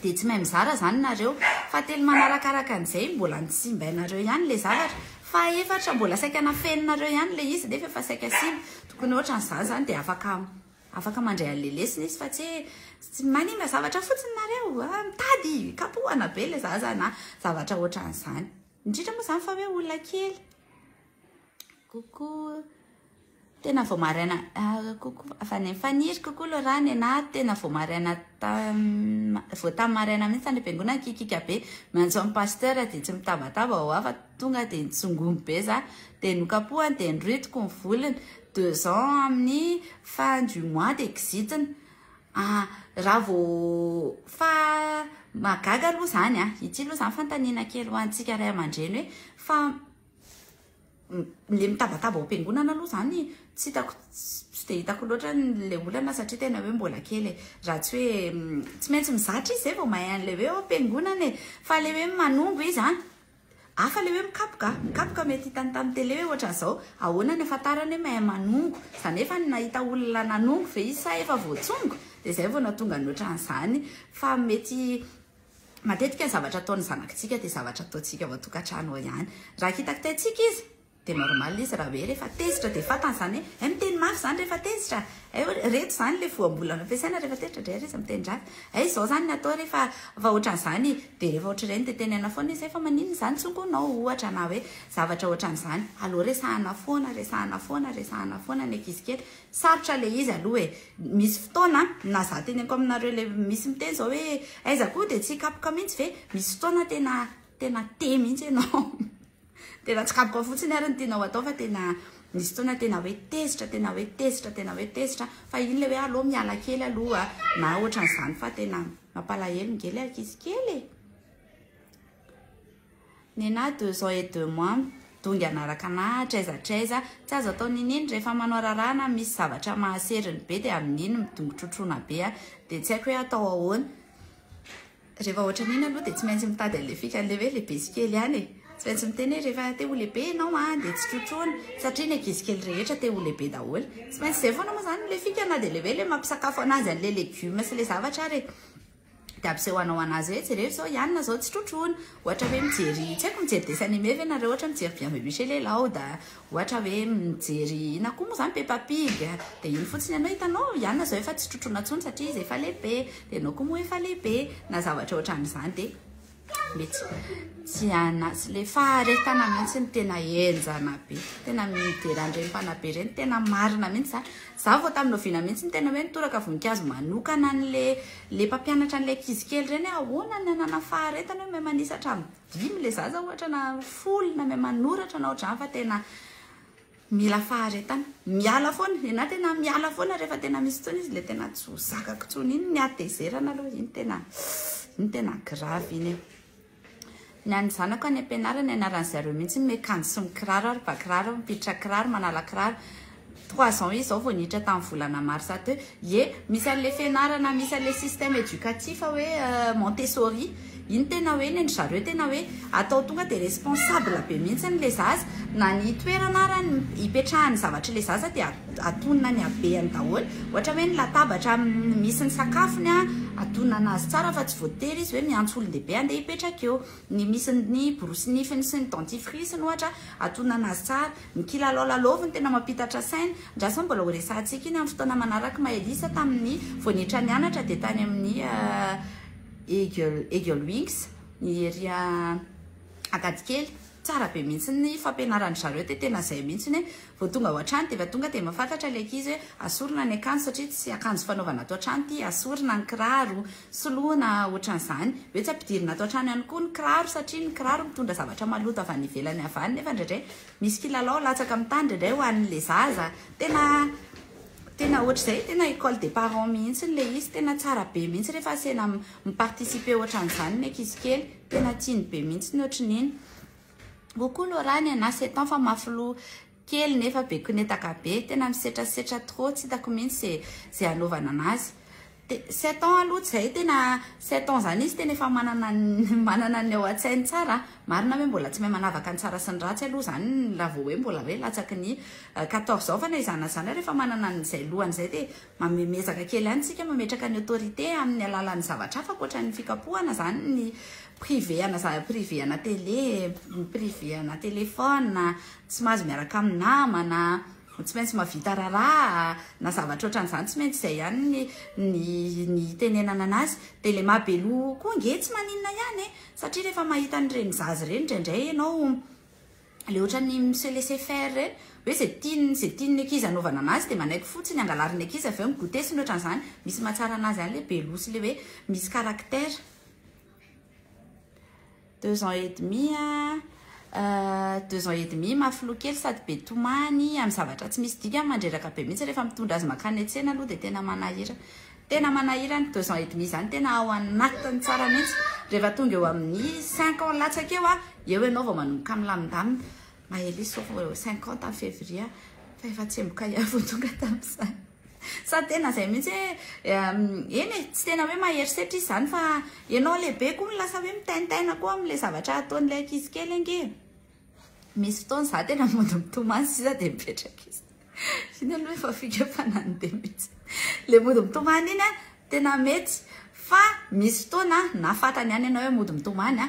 dia tsy mahay mizara zany nareo fa telo manarakaraka an'izay mbola ny simba inareo ihany le zavatra fa efatra mbola saika nafeninareo ihany le izy dia efa saika simba tokony ohatra n'izany zany dia afaka mandray an'lelesina izy fa tsy manimba zavatra fotsiny nareo mitady kapohana be le zaza na zavatra ohatra n'izany indrindra moa zany fa hoe olona kely kokoa tena vao maraina kokoa fa ny faniry kokoa lo rany na tena vao maraina vao tamin'ny maraina mihitsy tany am-piangonana kikika be manjo amin'ny pasteur dia tsy mitabataba ho afa tonga dia nitsongomy be za dia nokapohany dia nroitiko ny volony 2 ans amin'ny fin du mois dia kizitina raha vao fa magaga aloha zany ity aloha zany fantaniana kely ho antsika ray aman-dreny hoe fa le mitabataba ao am-piangonana aloha zany tsy dia hitako loatra le olana satria tena hoe mbola kely raha tsy hoe tsy maintsy mizatra izy zay vao mahay an'le hoe ao am-piangonana fa le hoe manongo izy afa le hoe mikapoka mety hitany tamin'ny tele hoe ohatran'izao ahoana ny afantarany hoe mahay manongo zany efa nahita olona nanongo ve izy sa efa voatsongo dia zay vao natonga ny ohatran'izany fa mety matetika ny zavatra ataony zanakitsika dia zavatra ataontsika vao tokantrano ihany raha hitako taitsika izy dia normal izy raha hoe rehefa tezitra dia fatany zany hoe miteny mafy zany rehefa tezitra reto zany le voambolana ampiasaina rehefa tezitra dra izy miteny draty izao zany natao rehefa ohatran'izany dia rehefa ohatra ireny dia tenena foana izy efa maninona zany tsongonao ohatra na hoe zavatra ohatran'izany aloha resahana foana ny ankizy kely sarotra le izy aloha misy fotoana na za teny ako aminareo le misy miteny zao hoe aiza koa dia tsy kapoka mihitsy ve misy fotoana tena te mihitsy ianao tena tsy kapoka fotsiny ary ny tianao atao fa tena misy fotoana tena hoe tezitra fa iny le hoe aloha miala kely aloha na ohatran'izany fa tena mampalahelo mingely ankizy kely nena 2 ans et 2 mois donga anaraka na traiza tsy azo atao nininy rehefa manao rarana misy zavatra mahaseriny be dia amin'iny midongotrotrona be dia tsy haiko hoe atao ahoana rehefa ohatra n'iny aloha dia tsy maintsy mitady an'le fikan'le hoe lehibe sy kely ihany tsy maintsy miteny rehefa te ho lehibe ianao dia tsy trotrona satria ny ankizy kely rehetra te ho lehibe daholo tsy maintsy izay foana moa zany le fikana dia lehibe le mampisakafo anazy an'le legioma sy le zavatra ary dia ampisehoanao anazy hoe tsy rehefa zao ianina zao tsy trotrona ohatra hoe mijery tsy haiko mijery dessin animé ve nareo ohatra mijery bien bébé chez les Lauda ohatra hoe mijery ina koa moa zany Peppa Pig dia iny fotsiny ianao hitanao ianina zao efa tsy trotrona intsony satria izy efa lehibe dia ianao koa moa efa lehibe na zavatra ohatran'izany dia mety tsy anazy le faharetana mihitsy ny tena enjana be tena mideran'ireny-panabe ireny tena marina mihitsy za vao tamin'ny oviana mihitsy ny tena hoe nitoraka voninkazo manokana le mpampianatra n'le ankizy kely ireny ahoana ny anana faharetana hoe mahay manisatra dimy le zaza ohatra na 10 na mahay manoratra na ohatrany fa tena mila faharetana miala foana ena tena miala foana rehefa tena misy fotoana izy le tena tsy ho zakako tsony iny ny atezerana aloha iny tena grave iny ny any zanako any ampianarana ianaran'ny zareo mihitsy mekanjo sy mikiraro ary bakiraro mipiditra kiraro manala kiraro 3 ans izy zao vao niditra tamin'ny volana mars ato misy an'le fianarana misy an'le système éducatif hoe Montessori iny tena hoe ny zareo tena hoe atao tonga dia responsable be mihitsy n'le zaza na ny toerana ary hipetrahany zavatra le zaza dia atonina ny habeany daholo ohatra hoe ny latabatra misy ny sakafony atonina anazy tsara fa tsy voatery izy hoe miantso olon-dehibe andeha hipetraka eo ny misy ny brosinifiny sy ny dentifrice ny ohatra atonina anazy tsara ny kilalaolaloviny tena mampitatra saina ndrasa mbola ho resantsika iny amin'ny fotoana manaraka mahelisa tamin'ny voanitra ny anatra dia tany amin'ny Eagle Wings ny eria Akadikely tsara be mihitsy ny fampianaran'ny zareo tena izay mihitsy ny vao tonga ao an-trano dia tonga dia mafantatra le ankizy hoe asorina ny akanjo satria tsy akanjo fanaovana atao an-trano ty asorina ny kiraro soloina ohatran'izany hoe tsy ampidirina atao an-trano ihany koa ny kiraro satria ny kiraro mitondra zavatra maloto avy any ivelany avany nefa indraindray misy kilalao latsaka amin'ny tany indraindray ho an'le zaza tena ohatr'izay tena école des parents mihitsy le izy tena tsara be mihitsy rehefa asena miparticiper ohatran'izany ny ankizy kely tena tiany be mihitsy ny ohatran'iny kokoa lorany na 7 ans fa mafilo kely nefa be konetaka be tena misetrasetra trop tsy hitako mihitsy zay anaovana anazy 7 ans aloha tsy zay tena 7 ans zany izy tena efa manana ny eo an-tsainy tsara marina hoe mbola tsy mahay manavaka ny tsara sy ny ratsy aloha zany raha vao hoe mbola hoe latsaky ny 14 zao fa na izana zany rehefa manana n'izay lohany zay dia mamemezaka kely any tsika mametraka ny autorité amin'ny alalan'ny zavatra hafa koatra ny fikapohana zany ny privéana télé privéana téléphone tsy mahazo miaraka amin'ny namana tsy maintsy mavita raraha na zavatra ohatran'izany tsy maintsy izay ihany ny tenenana anazy dia le mahabelo koa nge tsy maninona ihany satria rehefa mahita n'ireny zazy reny indraindray ianao le ohatra ny monsieur laisser faire reny hoe zay tiany ankizy anaovana anazy dia manaiky fotsiny angalarin'ny ankizy avy eo migotesiny ohatran'izany misy mahatsara anazy ihany le belo sy le hoe misy caractère 2 ans et demi 2 ans et demi mafilo kely sady be tomany amin'ny zavatra tsy misy dika mandreraka be mihitsy rehefa mitondra azy makany an-tsena aloha dia tena manahira ny 2 ans et demi zany tena ao anatiny tsara mihitsy rehefa tonga eo amin'ny 5 ans latsaka eo eo ianao vao manomboka milamindamina mahely sauf 50 février fa efa tsemboka iavo tonga tamin'izany sady tena zay mihitsy eny tsy tena hoe maherisetra izy zany fa ianao lehibe koa milasa hoe mitaintaina koa amin'ilay zavatra ataon'ilay ankizy kely ange misy fotoana za tena mody mitomany sisa dia mipetraka izy iny aloha efa fikam-panany be mihitsy le mody mitomany iny tena mety fa misy fotoana na fatany ihany ianao hoe mody mitomany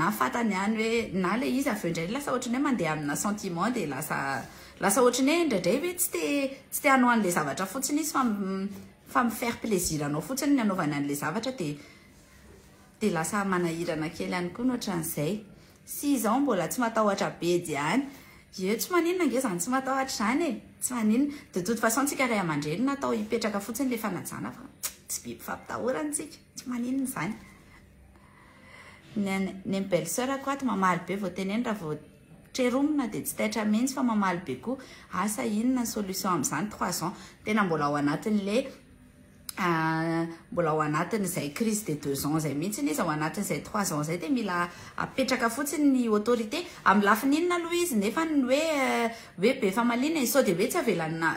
na fatany ihany hoe na le izy avy eo indray lasa ohatrany hoe mandeha amina sentiment dia lasa ohatrany hoe indraindray hoe tsy te hanao an'ilay zavatra fotsiny izy fa mifaire plaisir anao fotsiny ny anaovana an'ilay zavatra dia lasa manahirana kely ihany koa no ohatran'izay 6 ans mbola tsy matahotra be diany eo tsy maninona nge zany tsy matahotra zany tsy maninona de toute façon tsika ray aman-dreny natao hipetraka fotsiny le fanajana fa tsy be mpifampitahoranytsika tsy maninona zany ny belle-sœur koa ato mamaly be vao teneny raha vao treromina dia tsy taitra mihitsy fa mamaly be koa asa inona ny solution amin'izany 3 ans tena mbola ao anatin'le mbola ao anatin'izay crise de 2 ans zay mihitsy izy ao anatin'izay 3 ans zay dia mila apetraka fotsiny ny autorité amin'ny lafininona aloha izy nefa ny hoe be famalina izy sao dia hoe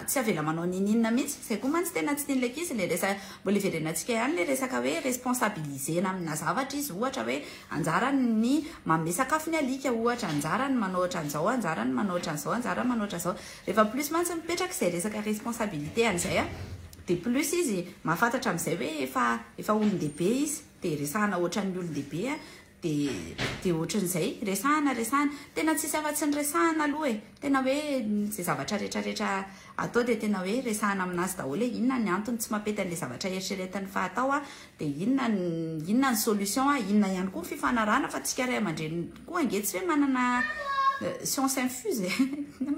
tsy avela manao nininona mihitsy zay koa mantsy tena tsy tian'ilay ankizy le resaka mbola iverenantsika ihany le resaka hoe responsabilisena amina zavatra izy ohatra hoe anjarany ny manome sakafo ny alika ohatra anjarany manao ohatran'izao anjarany manao ohatran'izao anjarany manao ohatran'izao rehefa plus mantsy mipetraka izay resaka responsabilité an'izay dia plus izy mahafantatra amin'izay hoe efa olon-dehibe izy dia resahana ohatran'ny olon-dehibe dia ohatran'izay resahana tena tsisy afa-tsy ny resahana aloha tena hoe zay zavatra rehetrarehetra atao dia tena hoe resahana aminazy daholo hoe inona ny antony tsy mampety an'ilay zavatra eritreretany fahatao dia inona ny solution inona ihany koa ny fifanarahana fa tsika ray aman-dreny koa angetsy hoe manana science infuse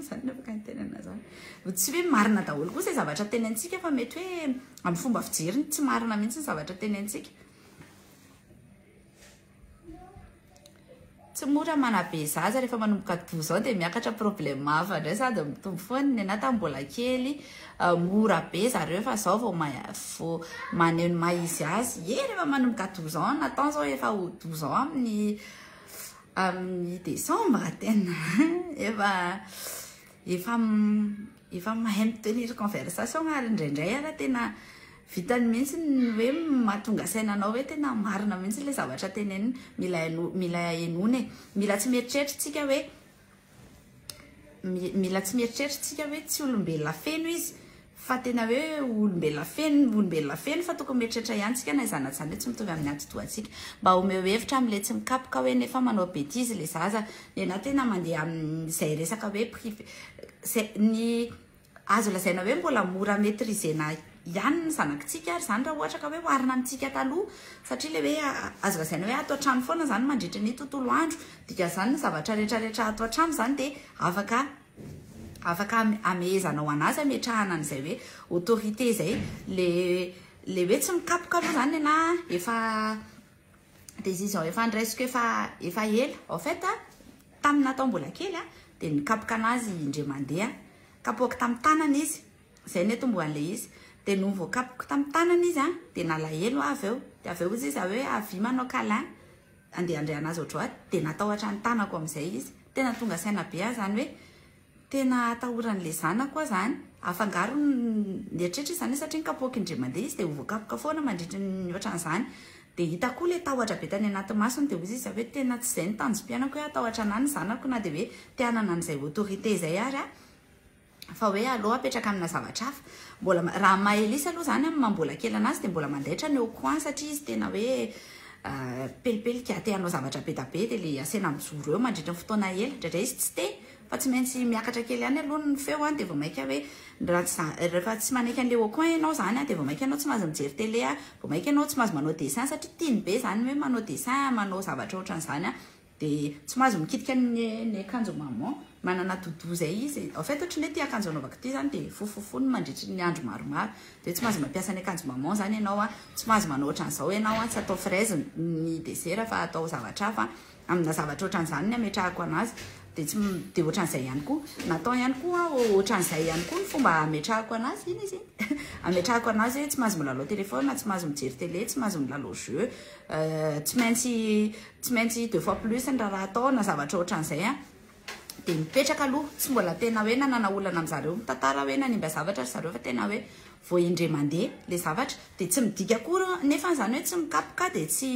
zany afaka ny tenana zany tsy hoe marina daholo koa zay zavatra tenentsika fa mety hoe amin'ny fomba fijeriny tsy marina mihitsy ny zavatra tenentsika tsy mora manabe zaza rehefa manomboka 12 ans dia miakatra problème hafa indray sady mitombo foana ny anata mbola kely mora be zareo fa zao vao maneho ny maizy azy rehefa manomboka 12 ans natao zao efa ho 12 ans amin'ny décembre tena efa mahay mitenir conversation ary indraindray ara tena vitany mihitsy ny hoe mahatonga sainanao hoe tena marina mihitsy le zavatra teneny mila enony mila tsy mieritreritritsika hoe tsy olombelona feno izy fa tena hoe olombelona feno fa tokony mieritreritra ihany tsika na izanazany hoe tsy mitovy amin'ny atotoatsika mba homeo hevitra amin'le tsy mikapoka hoe nefa manao betizy le zaza ena tena mandeha amin'izay resaka hoe privé ny azo lazaina hoe mbola mora maîtrisena ihany ny zanakitsika ary zany raha ohatra ka hoe hoarina amintsika taloha satria le hoe azo lazaina hoe ato an-trano foana zany mandritra ny tontolo andro dika zany ny zavatra rehetrarehetra ato an-trano zany dia afaka amehezanao anazy ametrahana an'izay hoe autorité zay le hoe tsy mikapoka aloha zany na efa décision efa andraisiko efa ela en fait taminatao mbola kely dia nikapoka anazy indre mandeha kapoaka tamin'ny tanana izy zay ny tomboan'le izy dia no voakapoka tamin'ny tanana izy dia nalahelo avy eo dia avy eo izy hoe avy manao câlin andeha andray anazy ohatroaty dia natao hatrany tanako amin'izay izy tena tonga saina be zany hoe tena atahoran'le zana koa zany afangaro neritreritra izany satria nikapoaka indray mandeha izy dia hovoakapoka foana mandritra ny ohatran'izany dia hita koa ilay tahotra be tany anaty masony dia ozy izy hoe tena tsy izay ny tanjom-pianako hoe atahotra anany ny zanako na dia hoe tianana an'izay autorité izay ary fa hoe aloha apetraka amina zavatra hafa mbola raha mahelisa aloha zany mambola kely anazy dia mbola mandaitra ny au coin satria izy tena hoe pelipelika te hanao zavatra be da be dia le asena mijoro eo mandritra ny fotoana ela ndraindray izy tsy te fa tsy maintsy miakatra kely ihany aloha ny feo any dia vao maika hoe rehefa tsy manaiky an'le au coin ianao zany dia vao maika ianao tsy mahazo mijery télé vao maika ianao tsy mahazo manao dessin satria tiany be zany hoe manao dessin manao zavatra ohatran'izany dia tsy mahazo mikitika ny akanjo maman manana dodo zay izy en fait ohatry ny hoe ty akanjo anaovako ty zany dia fofofony mandritry ny andro maromaro dia tsy mahazo mampiasa ny akanjo maman zany ianao tsy mahazo manao ohatran'izao ianao tsy atao fraise ny dessert fa atao zavatra hafa amina zavatra ohatran'izany ny ametrahako anazy dia ohatran'izay ihany koa natao ihany koa ohatran'izay ihany koa ny fomba ametrahako anazy iny izy ametrahako anazy hoe tsy mahazo milalao telefona tsy mahazo mijery télé tsy mahazo milalao jeu tsy maintsy 2 fois plus ny raha atao na zavatra ohatran'izay dia mipetraka aloha tsy mbola tena hoe nanana olana amin'zareo mitantara hoe nanimba zavatra ry zareo fa tena hoe vao indray mandeha le zavatra dia tsy midika koa nefa zany hoe tsy mikapoka dia tsy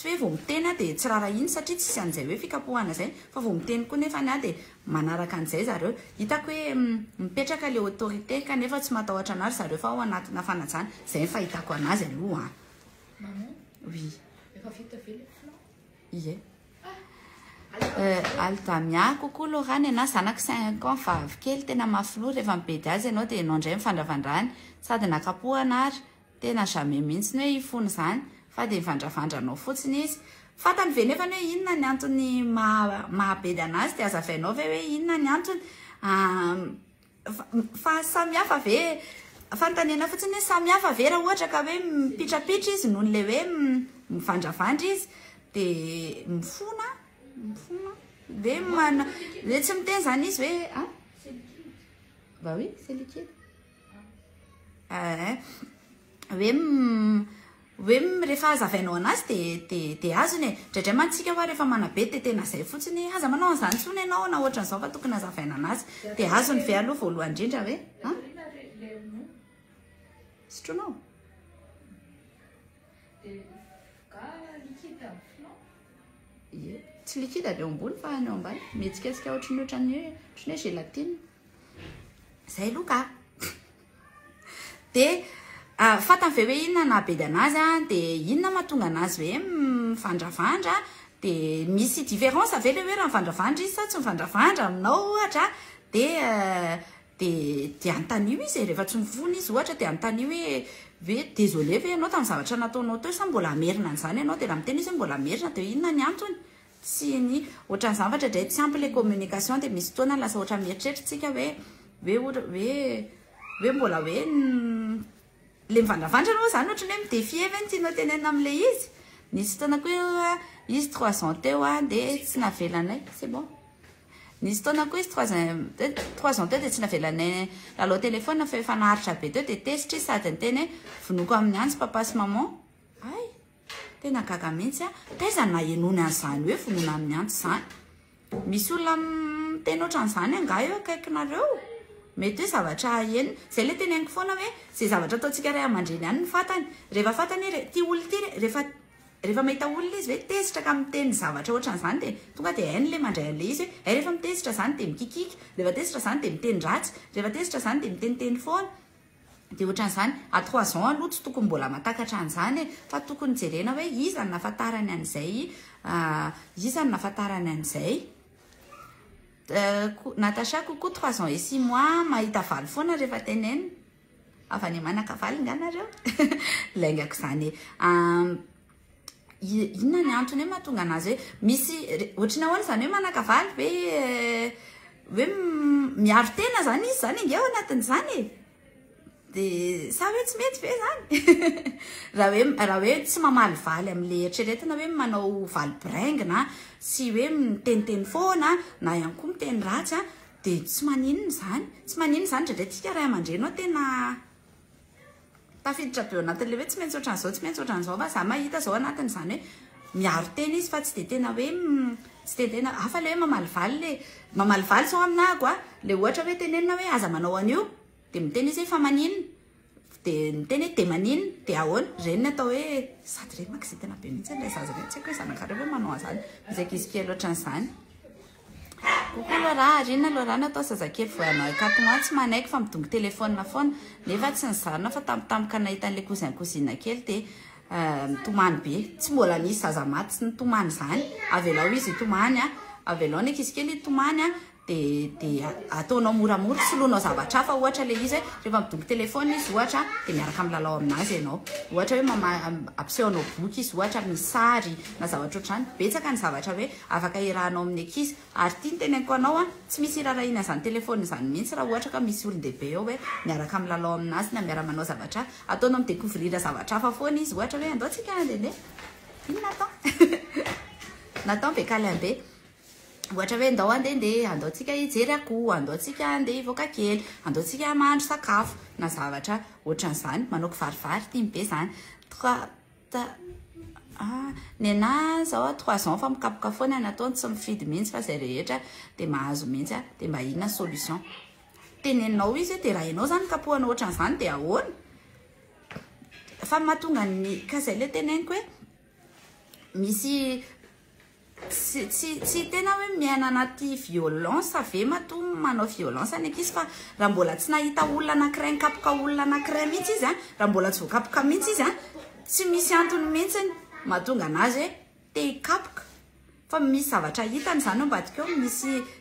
hoe vao miteny dia tsy rara iny satria tsy isy an'izay hoe fikapohana zay fa vao miteny koa nefa dia manaraka an'izay zareo hitako hoe mipetraka le autorité kanefa tsy matahotra anazy zareo fa ao anatina fanajana zay ny fahitako anazy aloha oui ie Altamia kokoa Lorane na zanako 5 ans fa avy kely tena mafilo rehefa mipedy azy ianao dia ianao indray mifandravandrany sady nakapohana ary tena jamais mihitsy hoe ifony zany fa dia mivandravandranao fotsiny izy fatany ve nefa hoe inona ny antony mahabedy anazy dia azavainao ve hoe inona ny antony fa samihafa ve fantanena fotsiny hoe samihafa ve raha ohatra ka hoe mipitrapitra izy noho n'le hoe mivandravandra izy dia mifona ve le tsy miteny zany izy hoe bah oui c'est liquide hoe rehefa azavainao anazy dia azony ndraindray mantsika hoa rehefa manabe dia tena zay fotsiny aza manao an'izany tsony ianao na ohatran'izao fa tokony azavaina anazy dia azony ve aloha voalohany indrindra hoe sitronao tsy liquide avy eo ambony fa ny eo ambany mihetsiketsika ohatrany hoe gelatine zay aloha ka dia fatany ve hoe inona nahabedy anazy dia inona mahatonga anazy hoe mivandravandra dia misy différence ve le hoe raha mivandravandra izy sa tsy mivandravandra aminao ohatra dia antanio izy rehefa tsy mivony izy ohatra dia antanio hoe désolé ve ianao tamin'ny zavatra nataonao teo sa mbola amerina an'izany ianao dia raha miteny izy hoe mbola amerina dia inona ny antony tsy ny ohatran'ny zavatra dray tsy ampy le communication dia misy fotoana lasa ohatra mieritreritsika hoe mbola hoe le mivandravandra anao zany ohatrany hoe midefie ve ny tianao tenena amin'le izy nisy fotoana koa izy 3 ans teo dia tsy navelanay c'est bon nisy fotoana koa izy 3 ans teo dia tsy navelanay lalao telefona fa efa naharitra be teo dia tesitra izy sady ny teny hoe vonoko amin'ny antsy papa sy maman ay tena gaga mihitsy taiza na enony an'izany hoe vonona amin'ny antsy zany misy olona miteny ohatran'izany anga eo akaikinareo mety hoe zavatra eny zay le teny haingo foana hoe zay zavatra ataontsika ray aman-dreny ihany ny fatany rehefa fatany ty olona ty rehefa mahita olona izy hoe tezitra ka miteny zavatra ohatran'izany dia tonga dia hainy le mandray an'le izy hoe rehefa mitezitra zany dia mikikiky rehefa tezitra zany dia miteny ratsy rehefa tezitra zany dia miteniteny foana dia ohatran'izany à 3 ans aloha tsy tokony mbola matakatra an'izany fa tokony jerena hoe iza ny nahafantarany an'izay Natacha kokoa 3 ans et 6 mois mahita valy foana rehefa teneny avy any manaka valy nganareo laingako zany inona ny antony hoe mahatonga anazy hoe misy ohatrany ahoana zany hoe manaka valy hoe miaro tena zany izy zany inge ao anatin'izany dia sa hoe tsy mety ve zany raha hoe tsy mamaly valy amin'le eritreretina hoe manao valy braingina sy hoe miteniteny foana na ihany koa miteny ratsy dia tsy maninona zany dradray tika ray aman-drenao tena tafiditra be ao anatin'le hoe tsy maintsy ohatran'izao fa za mahita zao anatin'izany hoe miaro tena izy fa tsy dia tena hoe tsy tendena afa le hoe mamalivaly zao aminako a le ohatra hoe tenenina hoe aza manao an'io de miteny izy fa maninona de miteny hoe de maninona de ahoana reniny atao hoe sady re maky zay tena be mihitsy ilay zaza reny tsy haiko hoe zanakare hoe manao an'izany izay izy kely ohatran'izany kokoa aloha raha rinona aloha raha natao zazakely vao anao écartement tsy manaiky fa midongy téléphone foana nefa tsy nizarina fa tampotampoka nahita an'ilay cousin kely de mitomany be tsy mbola nisy zaza maty sy nitomany zany avelao izy itomany a avelao ndraiky izy kely itomany a de ataonao moramora soloanao zavatra hafa ohatra le izy rehefa midongy téléphone izy ohatra de miaraka milalao aminazy ianao ohatra hoe ampisehoanao boky izy ohatra misy sary na zavatra ohatrany betsaka ny zavatra hoe afaka irahanao amin'ny ankizy ary tia ny teneniko anao a tsy misy irarahina zany téléphone zany mihitsy raha ohatra ka misy olon-dehibe eo hoe miaraka milalao aminazy na miara-manao zavatra ataonao midécouvrir zavatra hafa foana izy ohatra hoe andao tsika andehandeha inona atao natao be kalembe ohatra hoe andao andehandeha andao tsika hijery akoho andao tsika andeha hivoaka kely andao tsika mahandro sakafo na zavatra ohatran'izany manoko varivary tiany be zany ny ana zao 3 ans fa mikapoka foana nataony tsy mifidy mihitsy fa zay rehetra de mahazo mihitsy de mba inona solution teneninao izy de raha ianao zany kapohana ohatran'izany de ahoana fa mahatonga ny ka zay le teneniko hoe misy tsy tena hoe miaina anaty violence ave mato manao violence ny ankizy fa raha mbola tsy nahita olona anankiray nikapoka olona anankiray mihitsy izy a raha mbola tsy voakapoka mihitsy izy a tsy misy antony mihitsy mahatonga anazy hoe te hikapoka fa misy zavatra hitany zany ambadika eo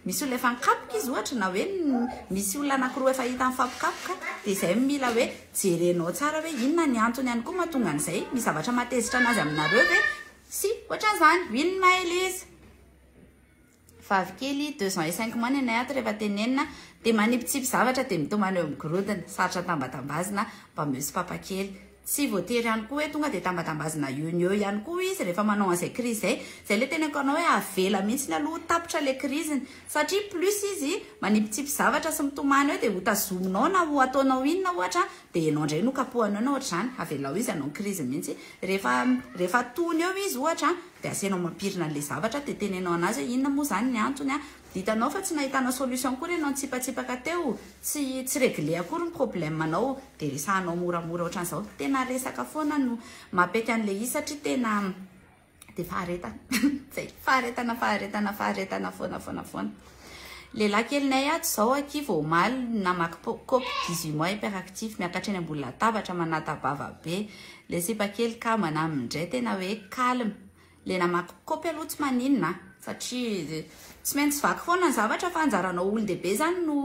misy olona efa nikapoka izy ohatra na hoe misy olona anankiroa efa hita mifampikapoka de zay mila hoe jerenao tsara hoe inona ny antony ihany koa mahatonga an'izay misy zavatra matezitra anazy aminareo hoe si ohatran'izany win ma Elise favikely 2 ans et 5 mois ny ato rehefa tenenina de manipitsipy zavatra de mitomany eo migorodina sarotra tambatambazina mba misy papakely tsy voatery ihany koa hoe tonga de tambatambazina eo ihany koa izy rehefa manao an'izay crise zay le teneniko anao hoe avela mihitsy ny aloha tapitra le criseny satria plus izy manipitsipy zavatra sy mitomany eo de ho tazominao na ho ataonao inona ohatra de enao ndray no kapohanao na ohatra zany avelao izy anao crise mihitsy rehefa tony eo izy ohatra de asianao mampirina le zavatra de tenenao anazy hoe inona moa zany ny antony a ditanao fa tsy nahitanao solution kory ianao nitsipatsipaka teo tsy réglé akory ny problème anao de resahanao moramora ohatran'izao tena resaka foana no mapety an'le izy satria tena de faharetana zay faharetana foana lehilahy kelinay ato zao aky vao omaly namaky copy 18 mois hyperactif miakatra eny ambony latabatra manatabava be le sipa kely ka manamindray tena hoe calme le namaky copy aloha tsy maninona satria tsy maintsy vaky foana ny zavatra fa anjaranao olon-dehibe zany no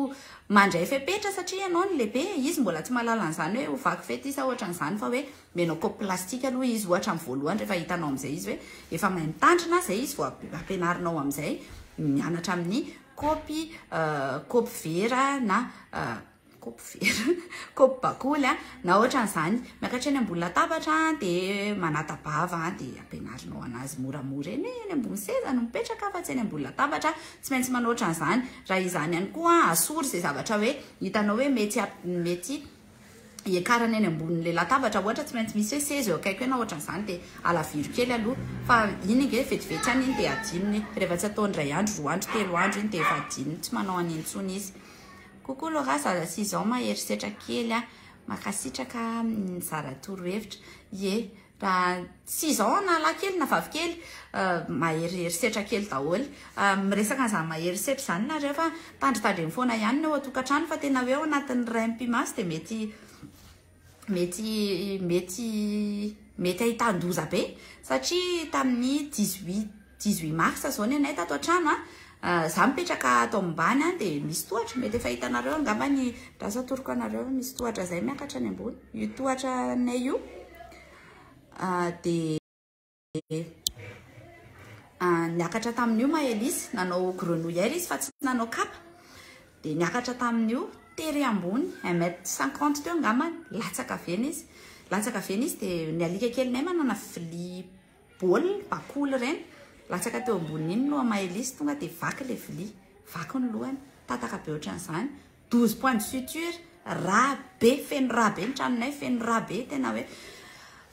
mandray fepetra satria ianao ny lehibe izy mbola tsy malala an'izany hoe ho vaky fety isa ohatran'izany fa hoe menao copy plastique aloha izy ohatra amin'ny voalohany rehefa hitanao amin'izay izy hoe efa mahay mitandrina zay izy vao ampianarinao amin'izay mianatra amin'ny copy vera na copy bakoly na ohatran'izany miakatra eny ambony latabatra de manatabava de ampianarinao anazy moramora eny ambony seza no mipetraka fa tsy eny ambony latabatra tsy maintsy manao ohatran'izany raha izany ihany koa asory zay zavatra hoe hitanao hoe mety iakarana eny ambon'le latabatra ohatra tsy maintsy misy hoe seza eo akaiky hoe na ohatran'izany de alaviro kely aloha fa iny nge vetivety any iny de adinony rehefa tsy ataony 2 andro 3 andro 3 andro iny de efa adinony tsy manao an'iny intsony izy kokoa loha raha zaza 6 ans maherisetra kely makasitraka mizara torohevitra ye raha 6 ans na lahy kely na vavy kely maherisetra kely daholo miresaka an'izany maherisetra zany na rehefa tandritandreny foana ihany no atokantrano fa tena hoe ao anatin'ny ray mpimasy de mety ahitan-doza be satria tamin'ny 18 mars zao ny anay tato an-trano za mipetraka ato ambany de misy tohatra mety efa hitanareo angambany rasa toroko anareo misy tohatra zay miakatra ny ambony io tohatra nay io de niakatra tamin'io ma Elise nanao grenouillère izy fa tsy nanao kapa de niakatra tamin'io tery ambony 1m50 teo angambany latsaka vena izy de ny alika kelinay manana vilia baolina bakoly reny latsaka teo ambony iny no ma Elise tonga de vaky le vilia vaky ny lohany tataka be ohatran'izany 12 points de suture raha be feno raha be ny tranonay feno raha be tena hoe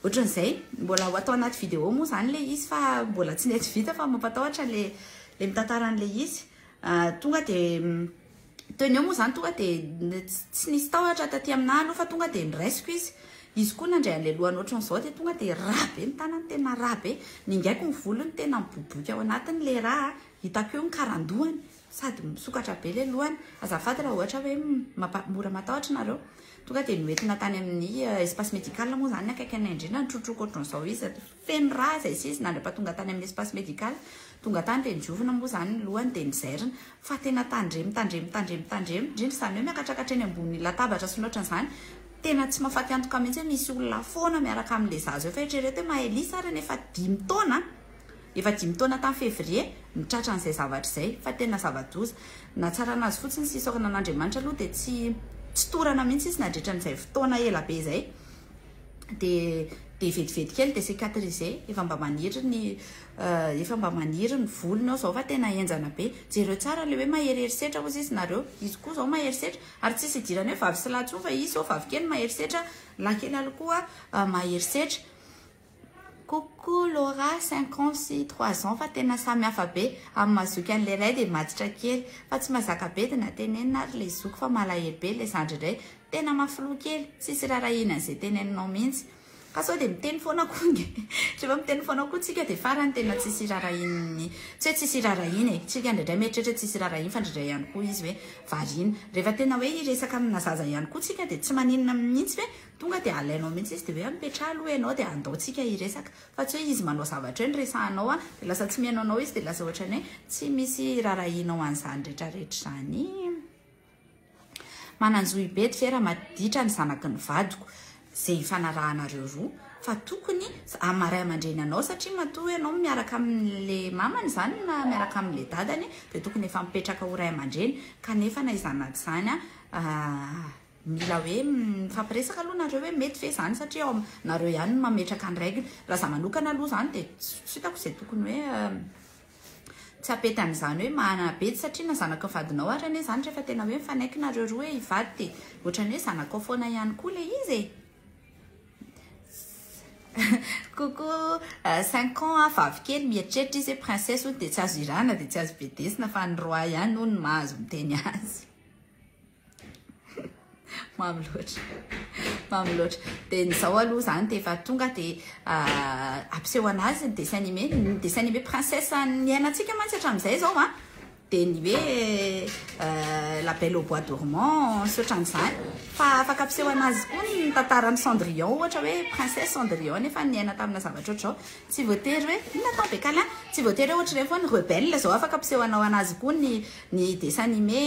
ohatran'izay mbola ho atao anaty vidéo moa zany le izy fa mbola tsy nety vita fa mampatahotra le le mitantara an'le izy tonga dia teny eo moa zany tonga dia tsy nisy tahotra taty aminah aloha fa tonga dia niraisiko izy koa nandray an'le lohany ohatran'izao dia tonga dia raha be ny tanany tena raha be ningaiko ny volony tena miboboka ao anatiny le raha hitako eo ny karandohany sady misokatra be le lohany azafady raha ohatra hoe mora matahotra nareo tonga dia noentina tany amin'ny espace médical moa zany akaiky anay indrindra nitrotroko ohatran'izao izy feno raha izay sisy nandra-pa tonga tany amin'ny espace médical tonga tany dia nidiovina moa zany lohany dia nizairina fa tena tandremy indrindra izany hoe miakatrakatra eny ambony latabatra sy nohatran'izany tena tsy mahafaty antoka mihitsy hoe misy olona foana miaraka amin'le zaza efa eritrereto hoe mahelisa ary efa 5 taona tamin'ny février mitratra an'izay zavatra izay fa tena zava-doza na tsara anazy fotsiny sy isaorana an'Andriamanitra aloha dia tsy torana mihitsy izy nadritra n'izay fotoana ela be izay dia vetivety kely dia cicatriser efa mba maniry ny volony ao zao fa tena enjana be jereo tsara le hoe maherierisetra ozy izy nareo izy koa zao maherisetra ary tsisy idirany hoe vavy sy lahatsoa fa izy zao vavy kely maherisetra lankely alokoa maherisetra Coucou Laura, 5 ans sy 3 ans fa tena samy hafa be amin'ny mazoky an'le ray dia matitra kely fa tsy mazaka be dia natenenina ary le zoko fa malahelo be le zandry iray tena mafilo kely tsisy rarahinana izay teneninao mihitsy ka sao dia miteny foana koa rehefa miteny foana koa tsika dia farany tena tsisy rarahiny tsy hoe tsisy rarahiny tsika indraindray mieritreritra hoe tsisy rarahiny fa indraindray ihany koa izy hoe variana rehefa tena hoe iresaka amina zaza ihany koa tsika dia tsy maninona mihitsy hoe tonga dia alainao mihitsy izy dia hoe mipetra aloha ianao dia andaotsika iresaka fa tsy hoe izy manao zavatra hoe nyresahanao dia lasa tsy mihainaonao izy dia lasa ohatra ny hoe tsy misy rarahinao an'izany rehetrarehetra zany mananjoy be ty fera maditra ny zanaky ny vadiko zay fanarahanareo roa fa tokony amaray aman-dreny anao satria matoa ianao miaraka amin'le mamany zany na miaraka amin'le dadany dia tokony efa mipetraka ho ray aman-dreny kanefa na izanaty zany mila hoe mifampiresaka aloha nareo hoe mety fe zany satria nareo ihany no mametraka ny règle raha za manokana aloha zany dia tsy hitako izay tokony hoe tsy apety amin'izany hoe manabety satria na zanaka vadinao ary ane zany rehefa tena hoe mifanaiky nareo roa hoe hivady dia ohatrany hoe zanakao foana ihany koa le izy Coucou 5 ans vavy kely mieritreritra izy hoe princesse dia tsy azo irana dia tsy azo bedesina fa ny roi ihany no ny mahazo miteny azy mamy loatra dia nizao aloha zany dia efa tonga dia ampiseho anazy ny dessin animé princesse ny ainatsika mantsy hatramin'izay zao dia ny hoe la belle au bois dormant sy ohatran'izany fa afaka ampiseho anazy koa ny tantarany Cendrillon ohatra hoe princesse Cendrillon nefa niaina tamina zavatra ohatrao tsy voatery hoe natao be kala tsy voatery hoe ohatra rehefa ny rebelle zao afaka ampisehoanao anazy koa ny dessin animé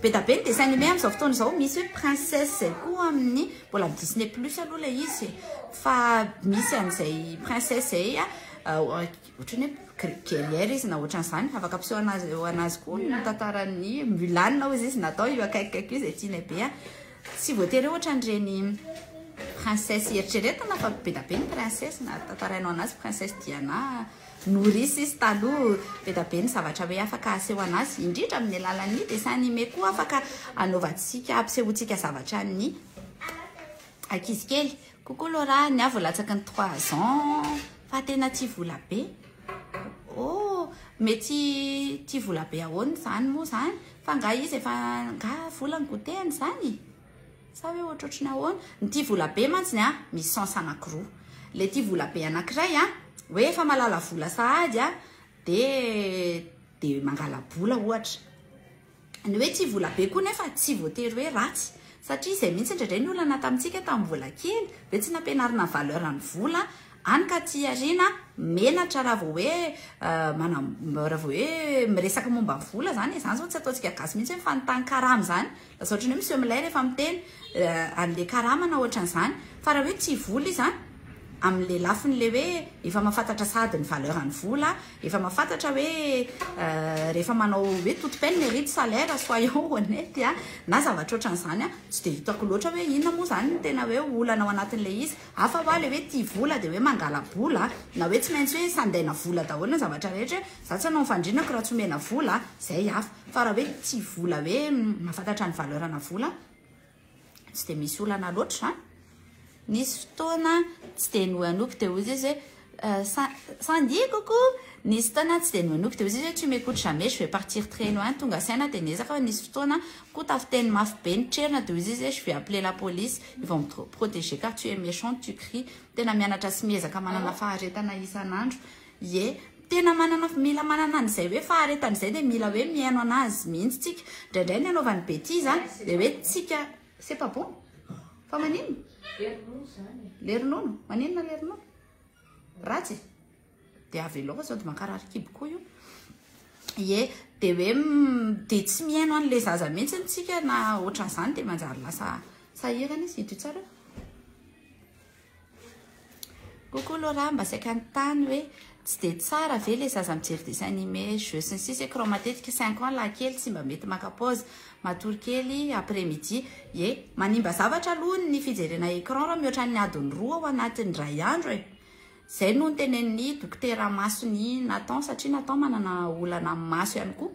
be da be ny dessin animé amin'izao fotoana izao misy hoe princesse zay koa amin'ny mbola amin'ny Disney plus aloha le izy fa misy an'izay princesse zay ohatrany hoe guerrière izy na ohatran'izany afaka ampiseho anazy koa ny tantarany Mulan na ozy izy natao io akaikikaiky io izay tiana be tsy voatery ohatra nyreny princesse eritreretana fa be da be ny princesse na tantarainao anazy princesse Diana nourrice izy taloha be da be ny zavatra hoe afaka aseho anazy indrindra amin'ny alalan'ny dessin animé koa afaka anaovantsika ampisehotsika zavatra ny ankizy kely Coucou Laura ny avy latsaky ny 3 ans fa tena tia vola be mety tia vola be ahoany zany moa zany fa nga izy efa nga vola ny gotehany zany sa hoe ohatrohatrany ahoana ny tia vola be mantsiny misy sens anankiroa le tia vola be anankiray hoe efa malala vola sahady dia mangala bola ohatra ny hoe tia vola be koa nefa tsy voatery hoe ratsy satria izay mihitsy indraindray ny olana tamintsika tamin'ny vola kely ve tsy nampianarina valeur ny vola any ka ty ariana menatra raha vao hoe miresaka momba ny vola zany izany zao tsy ataontsika gasy mihitsy hoe fanontany karama zany lasa ohatrany hoe misy eo milay rehefa miteny an'le karama na ohatran'izany fa raha hoe tsy vola izy amin'le lafin'le hoe efa mahafantatra sady ny valeur ny vola efa mahafantatra hoe rehefa manao hoe toute peine mérite salaire soyons honnête na zavatra ohatran'izany tsy dia hitako loatra hoe inona moa zany tena hoe olana ao anatin'le izy hafa va le hoe tia vola dia hoe mangala vola na hoe tsy maintsy hoe sandaina vola daholo na zavatra rehetra za tsy anao mifandrinako raha tsy omena vola zay hafa fa raha hoe tia vola hoe mahafantatra ny valeur na vola tsy dia misy olana loatra zany nisy fotoana tsy dia nohanoko dia ozy izy hoe sans dire coucou nisy fotoana tsy de nonoky de izy tu m'écoutes jamais je vais partir très loin tonga saina de niezaka fa nisy fotoana ko tafiteny mafy be nitrerina de izy je vais appeler la police ils vont me protéger car tu es méchante tu cries tena mianatra sy miezaka manana faharetana isan'andro ye tena manana mila manana an'izay hoe faharetan'izay de mila hoe miaino anazy mihitsy tsika ndraindray ny anaovany bêtise de hoe tsika c'est pas bon fa manino le ronono maninona le ronono ratsy de avy loka sao de mankarary kibo koa io ye de hoe de tsy miaino an'le zaza mihitsy ntsika na ohatran'izany de manjary lasa sahirana izy ito tsara coucou Laura mba saika ny tany hoe tsy de tsara ve le zaza mijery dessin animé jeu sy ny sisa écran matetika 5 ans laha-kely tsy mba mety maka pause matory kely après midi ye manimba zavatra aloha ny fijerena écran raha mihoatra ny adiny 2 ao anatin'ny ray andro e zay no nytenen'ny dokotera masony Nathan satria Nathan manana olana maso ihany koa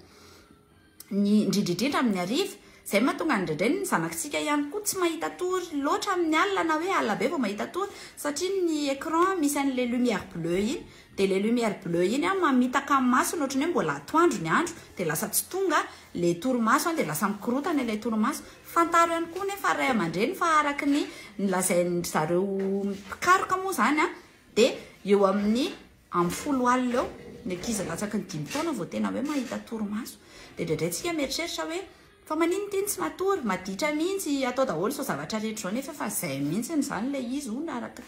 ny indrindrindrindra amin'ny ariva zay mahatonga ndraindray ny zanakitsika ihany koa tsy mahita tory loatra amin'ny alina na hoe alina be vao mahita tory satria ny écran misy an'le lumière bleu iny de le lumière bleu iny mamitaka amin'ny maso ohatry ny hoe mbola atoandro ny andro de lasa tsy tonga le torimaso de lasa mikorotana ilay torimaso fantaro ihany koa nefa ray aman-dreny fa araky ny lazainy zareo mpikaroka moa zany de eo amin'ny folo alina eo ny ankizy latsaky ny 5 taona vao tena hoe mahita torimaso de ndraindray tsika mieritreritra hoe fa manino teny tsy matory maditra mihitsy atao daholo so zavatra rehetra zao nefa fa zay mihitsy zany le izy ona araka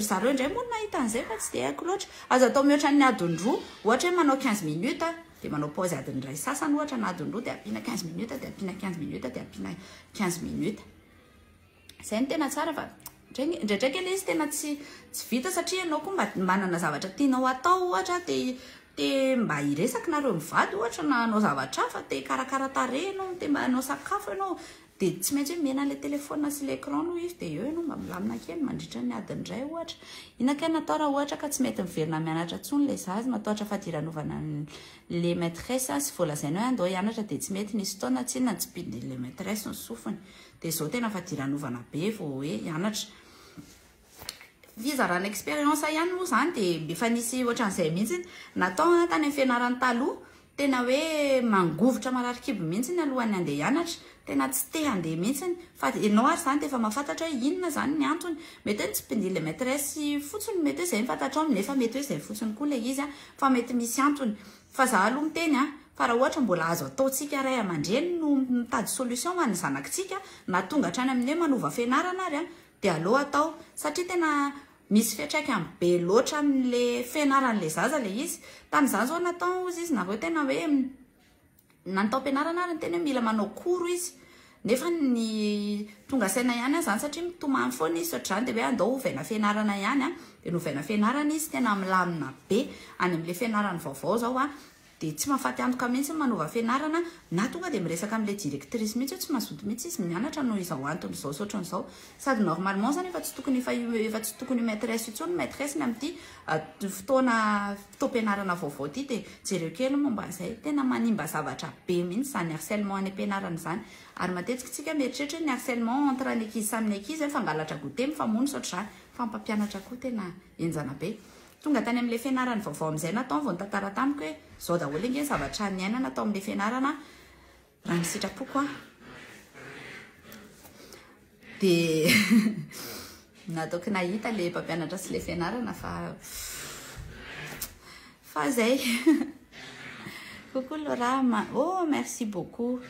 zareo indray moa nahita an'izay fa tsy de haiko loatra azo atao mihoatra ny adiny 2 ohatra hoe manao 15 minutes de manao pause adiny ray sasany ohatra na adiny 2 de ampiana 15 minutes de ampiana 15 minutes de ampiana 15 minutes zay ny tena tsara fa ndraindraiky ela izy tena tsy vita satria ianao koa mba manana zavatra tianao atao ohatra de mba iresaky nareo mivady ohatra na anao zavatra fa de karakara tarehinao de mba anao sakafo ianao de tsy maintsy hoe mena le téléphone sy l'écran no izy de eo ianao mba milamina kely mandritra ny adiny ray ohatra inaka natao raha ohatra ka tsy mety miverina mianatra tsony le zazy mataotra fadiranovana le maîtresse sy volazainao andao hianatra de tsy mety nisy taona tsinona tsy pidi le maîtresse ny sofiny de zao tena fadiranovana be vao hoe hianatra fizarana expérience ihany moa zany de efa nisy ohatran'izay mihitsy natao tany amin'ny fianarany taloha tena hoe mangovotra mararikibo mihitsy ny alohany andeha hianatra tena tsy te handeha mihitsy fa ianao ary zany de efa mahafantatra hoe inona zany ny antony mety hoe tsy pindile maîtresse fotsiny mety hoe zay mifantatra ao nefa mety hoe zay fotsiny koa le izy fa mety misy antony fa za aloha miteny fa raha ohatra mbola azo ataotsika ray aman-dreny no mitady solution ho an'ny zanakitsika na tonga hatrany amin'ny hoe manova fianarana ary de aleo atao satria tena misy fiatraikany be loatra amin'le fianaran'le zaza le izy tamin'izany zao natao izy nareo tena hoe natao fianarana ary tena mila manao koro izy nefa ny tonga saina ihany zany satria mitomany foana izy ohatr'izany de hoe andao ovaina fianarana ihany de novaina fianarana izy tena milamina be any amin'le fianarany vaovao zao de tsy mahafaty antoka mihitsy manova fianarana na tonga de miresaka amin'le directrice mihitsy hoe tsy mazoto mihitsy izy mianatra no izao antony zao soatran'izao sady normalement zany efa tsy tokony maîtresse itsony maîtresse ny amin'ity fotoam-pianarana vaovao ty de jereo kely momba zay tena manimba zavatra be mihitsy zany harcèlement any ampianarana zany ary matetika tsika mieritreritra ny harcèlement entre ny ankizy samy ankizy fangalatra goûter mifamono soatr'izany fa mpampianatra koa tena enjana be tonga tany amin'le fianarany vaovao amin'izay natao vao nitantara tamiko hoe zao daholo inge zavatra ny aina natao amin'le fianarana raha ny sitrapoko de nataoko nahita le mpampianatra sy le fianarana fa zay coucou Laura oh merci beaucoup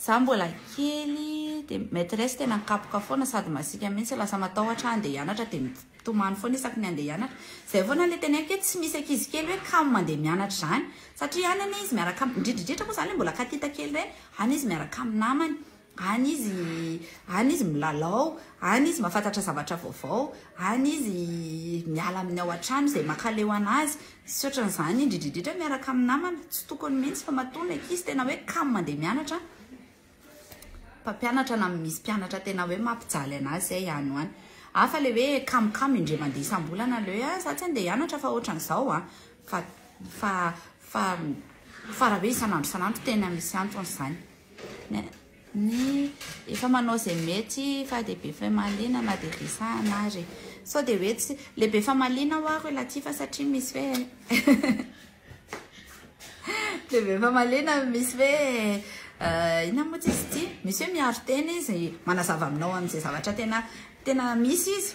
za mbola kely de maîtresse tena nikapoka foana sady masika mihitsy lasa matahotra andeha hianatra de tomany foana isaky ny andeha hianatra zay foana le tena ake tsy misy ankizy kely hoe kamo mandeha mianatra zany satria any any izy miaraka indrindrindritra koa zany mbola katita kely reny any izy miaraka amin'ny namany any izy milalao any izy mahafantatra zavatra vaovao any izy miala amin'ny ao an-trano zay makaleo anazy sy ohatran'izany indrindrindritra miaraka amin'ny namana tsy tokony mihitsy fa matona ankizy tena hoe kamo mandeha mianatra mpampianatra na misy mpianatra tena hoe mampijaly anazy zay ihany hoany afa le hoe kamokamo indray mandeha isam-bolana le hoe za tsy andeha hianatra fa ohatran'izao fa raha hoe isan'andro tena misy antony zany ny efa manao zay mety fa de be fe malina na de risana ary sao dia hoe tsy lehibe famaliana ho aho laty fa satria misy hoe lehibe famaliana misy hoe ina moa tsy izy ty misy hoe miaro tena izy manazava aminao amin'izay zavatra tena misy izy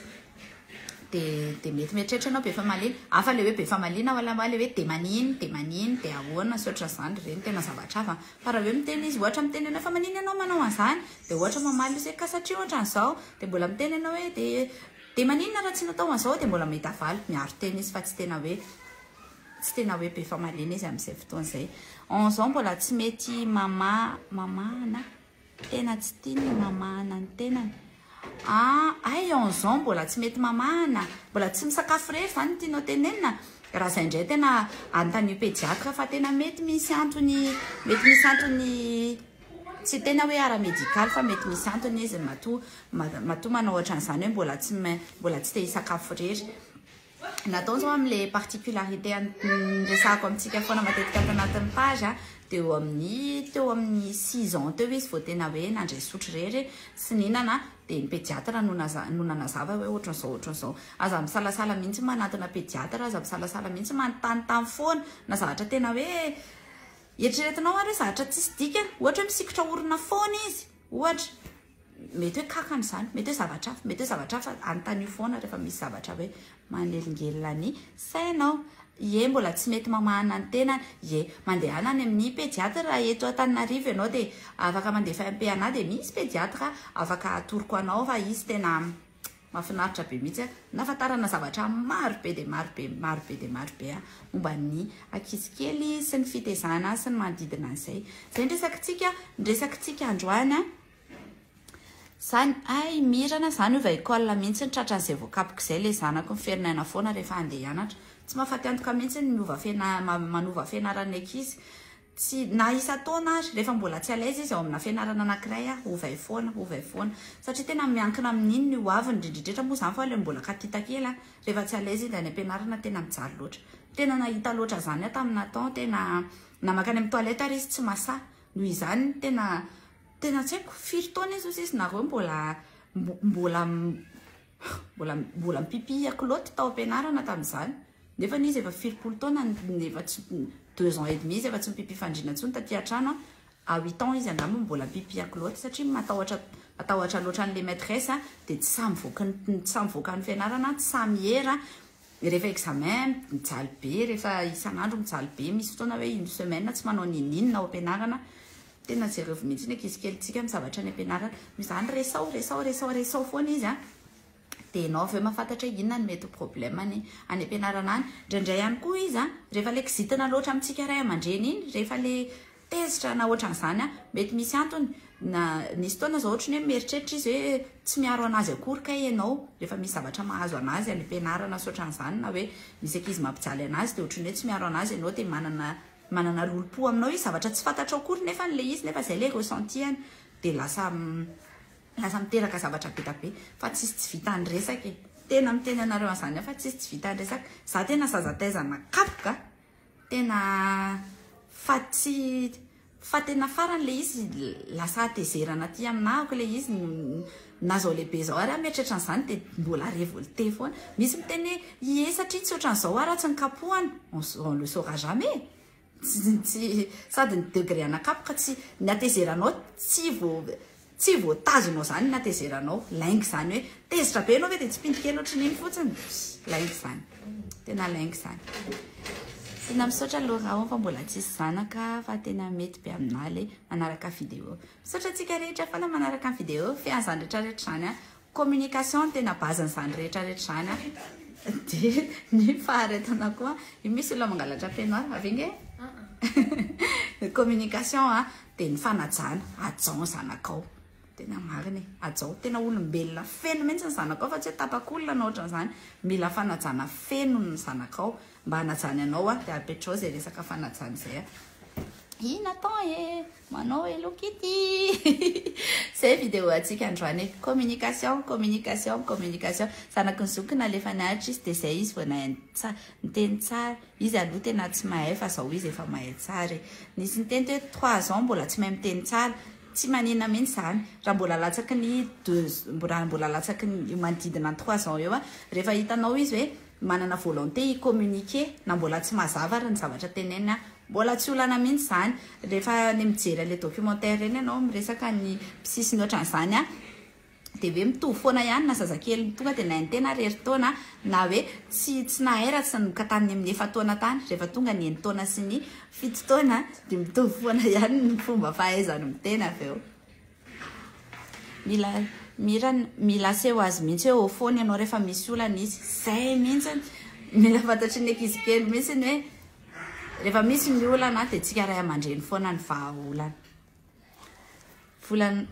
dia mety mieritreritra anao be famaliana afa le hoe be famaliana walama le hoe de manino dia ahoana sotra zany reny tena zavatra hafa fa raha hoe miteny izy ohatra miteny anao fa manino ianao manao an'izany dia ohatra mamaly izy ka satria ohatra an'izao dia mbola miteny anao hoe de maninona raha tsy natao an'izao dia mbola mety avaly miaro tena izy fa tsy tena hoe be famaliana izy amin'izay fotoan'izay an'izao mbola tsy mety mamana tena tsy tiany mamana ny tenany ay an'izao mbola tsy mety mamana mbola tsy misakafo rery zany tianao tenenina raha izay indray tena anontany pédiatre fa tena mety misy antony tsy tena hoe ara-médical fa mety misy antony izy matoa manao ohatran'izany hoe mbola tsy te hisakafo rery natao zao amin'le particularité resahako amintsika foana matetika tanatin'ny page teo amin'ny 6 ans teo izy vao tena hoe nandray sotro rery sy ninana dia ny pédiatre no nanazava hoe ohatran'izao aza misalasala mihitsy manatona pédiatre aza misalasala mihitsy manontany foana na zavatra tena hoe eritreretinao ary hoe zavatra tsisy dika ohatra hoe misikotra orona foana izy ohatra mety hoe kakany izany mety hoe zavatra fa anontany foana rehefa misy zavatra hoe manelingelina ny sainao ie mbola tsy mety mamahana ny tenany ie mandehana any amin'ny pédiatre raha eto Antananarivo ianao dia afaka mandefa am-PNA dia misy pédiatre afaka atoroko anao fa izy tena mahafinaritra be mihitsy nafantarana zavatra marobe dia marobe momba ny ankizy kely sy ny fitezana sy ny manodidina an'izay zay ndresakitsika androany zany ay mirana zany ova école mihitsy ny tratran'izay voakapoko izay le zanako ny ferinaina foana rehefa andeha hianatra tsy mahafaty antoka mihitsy manova fianarana ankizy tsy na isa taona azy rehefa mbola tsy alaizy izy ao amina fianarana anankiray ovay foana satria tena miankina amin'iny ny hoaviny indrindrindrindra moa zany fa le mbola katita kely rehefa tsy alaizy izy any ampianarana tena mijaly loatra tena nahita loatra zany tamina temps tena namakany amin'ny toilette ary izy tsy masa noho izany tena tsy haiko firy taona izy nareo mbola mipipi akloty tao ampianarana tamin'izany nefa izy efa 20 taona nefa 2 ans et demi izy efa tsy mipipi fandrina ntsony taty an-trano à 8 ans izy angamba mbola mipipi akloty satria matahotra loatra an'le maîtresse dia tsy samy voaka ny fianarana tsy samy hera rehefa examen mijaly be rehefa isan'andro mijaly be misy fotoana hoe une semaine tsy manao ninina ao ampianarana tena jereo mihitsy ny ankizy kelyntsika amin'ny zavatra ny ampianarana izany resao foana izy dia ianao avy eo mahafantatra inona ny mety problème any ampianarana any indraindray ihany koa izy rehefa le kizitina loatra amintsika ray aman-dreny iny rehefa le tezitra na ohatran'izany mety misy antony nisy taona zao ohatry ny hoe mieritreritra izy hoe tsy miaro anazy akory ka ianao rehefa misy zavatra mahazo anazy any ampianarana soatran'izany na hoe misy ankizy mampijaly anazy dia ohatry ny hoe tsy miaro anazy ianao dia manana lolo-po aminao izy zavatra tsy fantatra akory nefa n'le izy nefa izay le ressentiany dia lasa miteraka zavatra be fa tsisy tsy vita ny resaka tena miteny anareo an'izany fa tsisy tsy vita ny resaka za tena zazataizana kapoka tena fa tena farany le izy lasa atezerana ty aminahako le izy nazao lehibe zao ary mieritreritra n'izany dia mbola révolté foana misy miteny ie satria tsy ohatran'izao ary tsy nikapohany on le saura jamais sady ny degré anakapoka tsy natezeranao tsy voatazonao zany natezeranao laingy zany hoe tezitra be anao hoe dia tsy pindikely ohatry n'iny fotsiny laingy zany tena laingy zany tena misaotra aloha fa mbola tsisy zanaka fa tena mety be aminaly manaraka vidéo misaotra tsika rehetra fa na manaraka ny vidéo fian'izany rehetrarehetra zany communication tena bazan'izany rehetrarehetra zany dia ny faharetana koa misy olona mangalatra peignoir avinge communication dia ny fanajana ajao zanakao tena mariny ajao tena olombelona feno mihitsy ny zanakao fa tsy hoe tapakolona na ohatran'izany mila fanajana feno ny zanakao mba hanajany anao dia apetrao zay resaka fanajana izay ina temps manao Hello Kitty zay vidéo atsika androany communication zanaky ny zokina lefa niaritra izy dia zay izy vao niteny tsara izy aloha tena tsy mahay fa zao izy efa mahay tsara nisy niteny hoe 3 ans mbola tsy mahay miteny tsara tsy manina mihitsy zany raha mbola latsaky ny mbola latsaky ny manodidina 3 ans eo a rehefa hitanao izy hoe manana volonté hicommuniquer na mbola tsy mazava raha ny zavatra teneny a mbola tsy olana mihitsy zany rehefa ny mijery le documentaire reny ianao miresaka ny mpisisiny ohatran'izany a dia hoe mitovy foana ihany na zazakely tonga dia na ny tena rery taona na hoe tsy nahera tsy nokatany amin'ny 9 taona tany rehefa tonga ny 9 taona sy ny 7 taona dia mitovy foana ihany ny fomba fahaizany miteny avy eo mila seho azy mihitsy hoe fony ianao rehefa misy olana izy zay mihitsy mila fantatry ny ankizy kely mihitsy ny hoe rehefa misy ny olana dia tsika ray aman-dreny foana ny vahaolana volana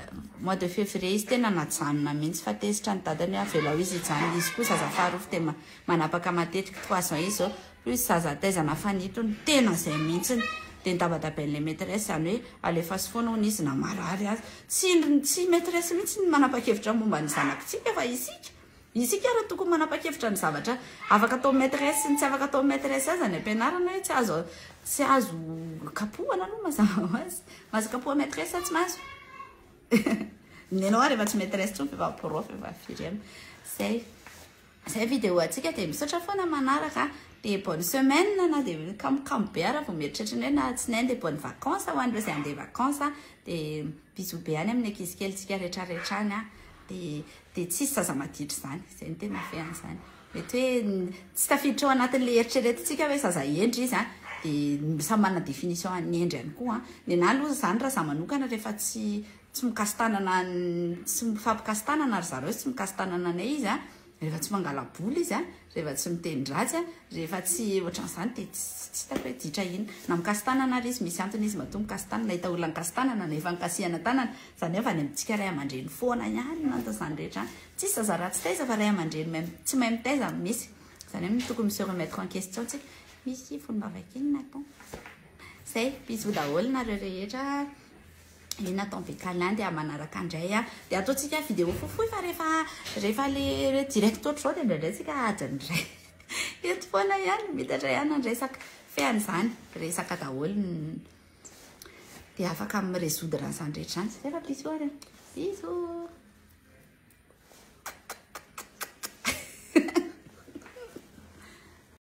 mois de février izy tena najanona mihitsy fa tezitra ny dadany avelao izy hijanona izy koa zaza faharoa tena manapaka matetika 3 ans izy zao plus zaza taizana fanito ny tena zay mihitsy dia nidabadaben'ilay maîtresse zany hoe alefa sy foana hono izy na marary azy tsy maîtresse mihitsy ny manapa-kevitra momba ny zanakitsika fa isika raha tokony manapa-kevitra ny zavatra afaka atao maîtresse ny tsy afaka atao maîtresse azy any ampianarana hoe tsy azo kapohana aloha mazava azy mahazo kapoha maîtresse tsy mahazo nenao rehefa tsy maîtresse tsony efa prof efa firema zay vidéo atsika dia misaotra foana manaraka dia bonne semaine na dia kamokamo be ara vao mieritreritra ny hoe na tsinainy dia bonne vacances ho an'ireo izay andeha vacances dia bisou be any amin'ny ankizy kelytsika rehetrarehetra any a dia tsisy zaza maditra zany zay ny tena feany zany mety hoe tsy tafiditra ao anatin'le eritreretintsika hoe zaza endry izy a dia samy manana définition ny endry ihany koa ny na aloha zany raha za manokana rehefa tsy mikasitanana tsy mifampikasitanana ry zareo tsy mikasitanana anay izy a rehefa tsy mangalaboly izy a rehefa tsy miteny dratsy a rehefa tsy ohatran'izany dia tsy tako hoe ditra iny na mikasitanana ary izy misy antony izy mato mikasitanana hita olona mikasitanana na efa nikasihana tanana zany hoe fa ny amintsika ray aman-dreny foana ihany nantasany rehetra tsisy zaza ratsy taiza fa ray aman-dreny tsy mahay mitaiza misy zany hoe tokony se remettre en question tsika misy folombavakiny natao zay bisou daholo nareo rehetra iny atao be câlin dia manaraka andray a dia ataontsika vidéo fofohy fa rehefa le direct ohatr' zao dia indraindray tsika ajanyray eto foana ihany mitatra ihany andresaka feany zany resaka daholo dia afaka miresoudre an'izany rehetra zany zay fa bisou ary bisou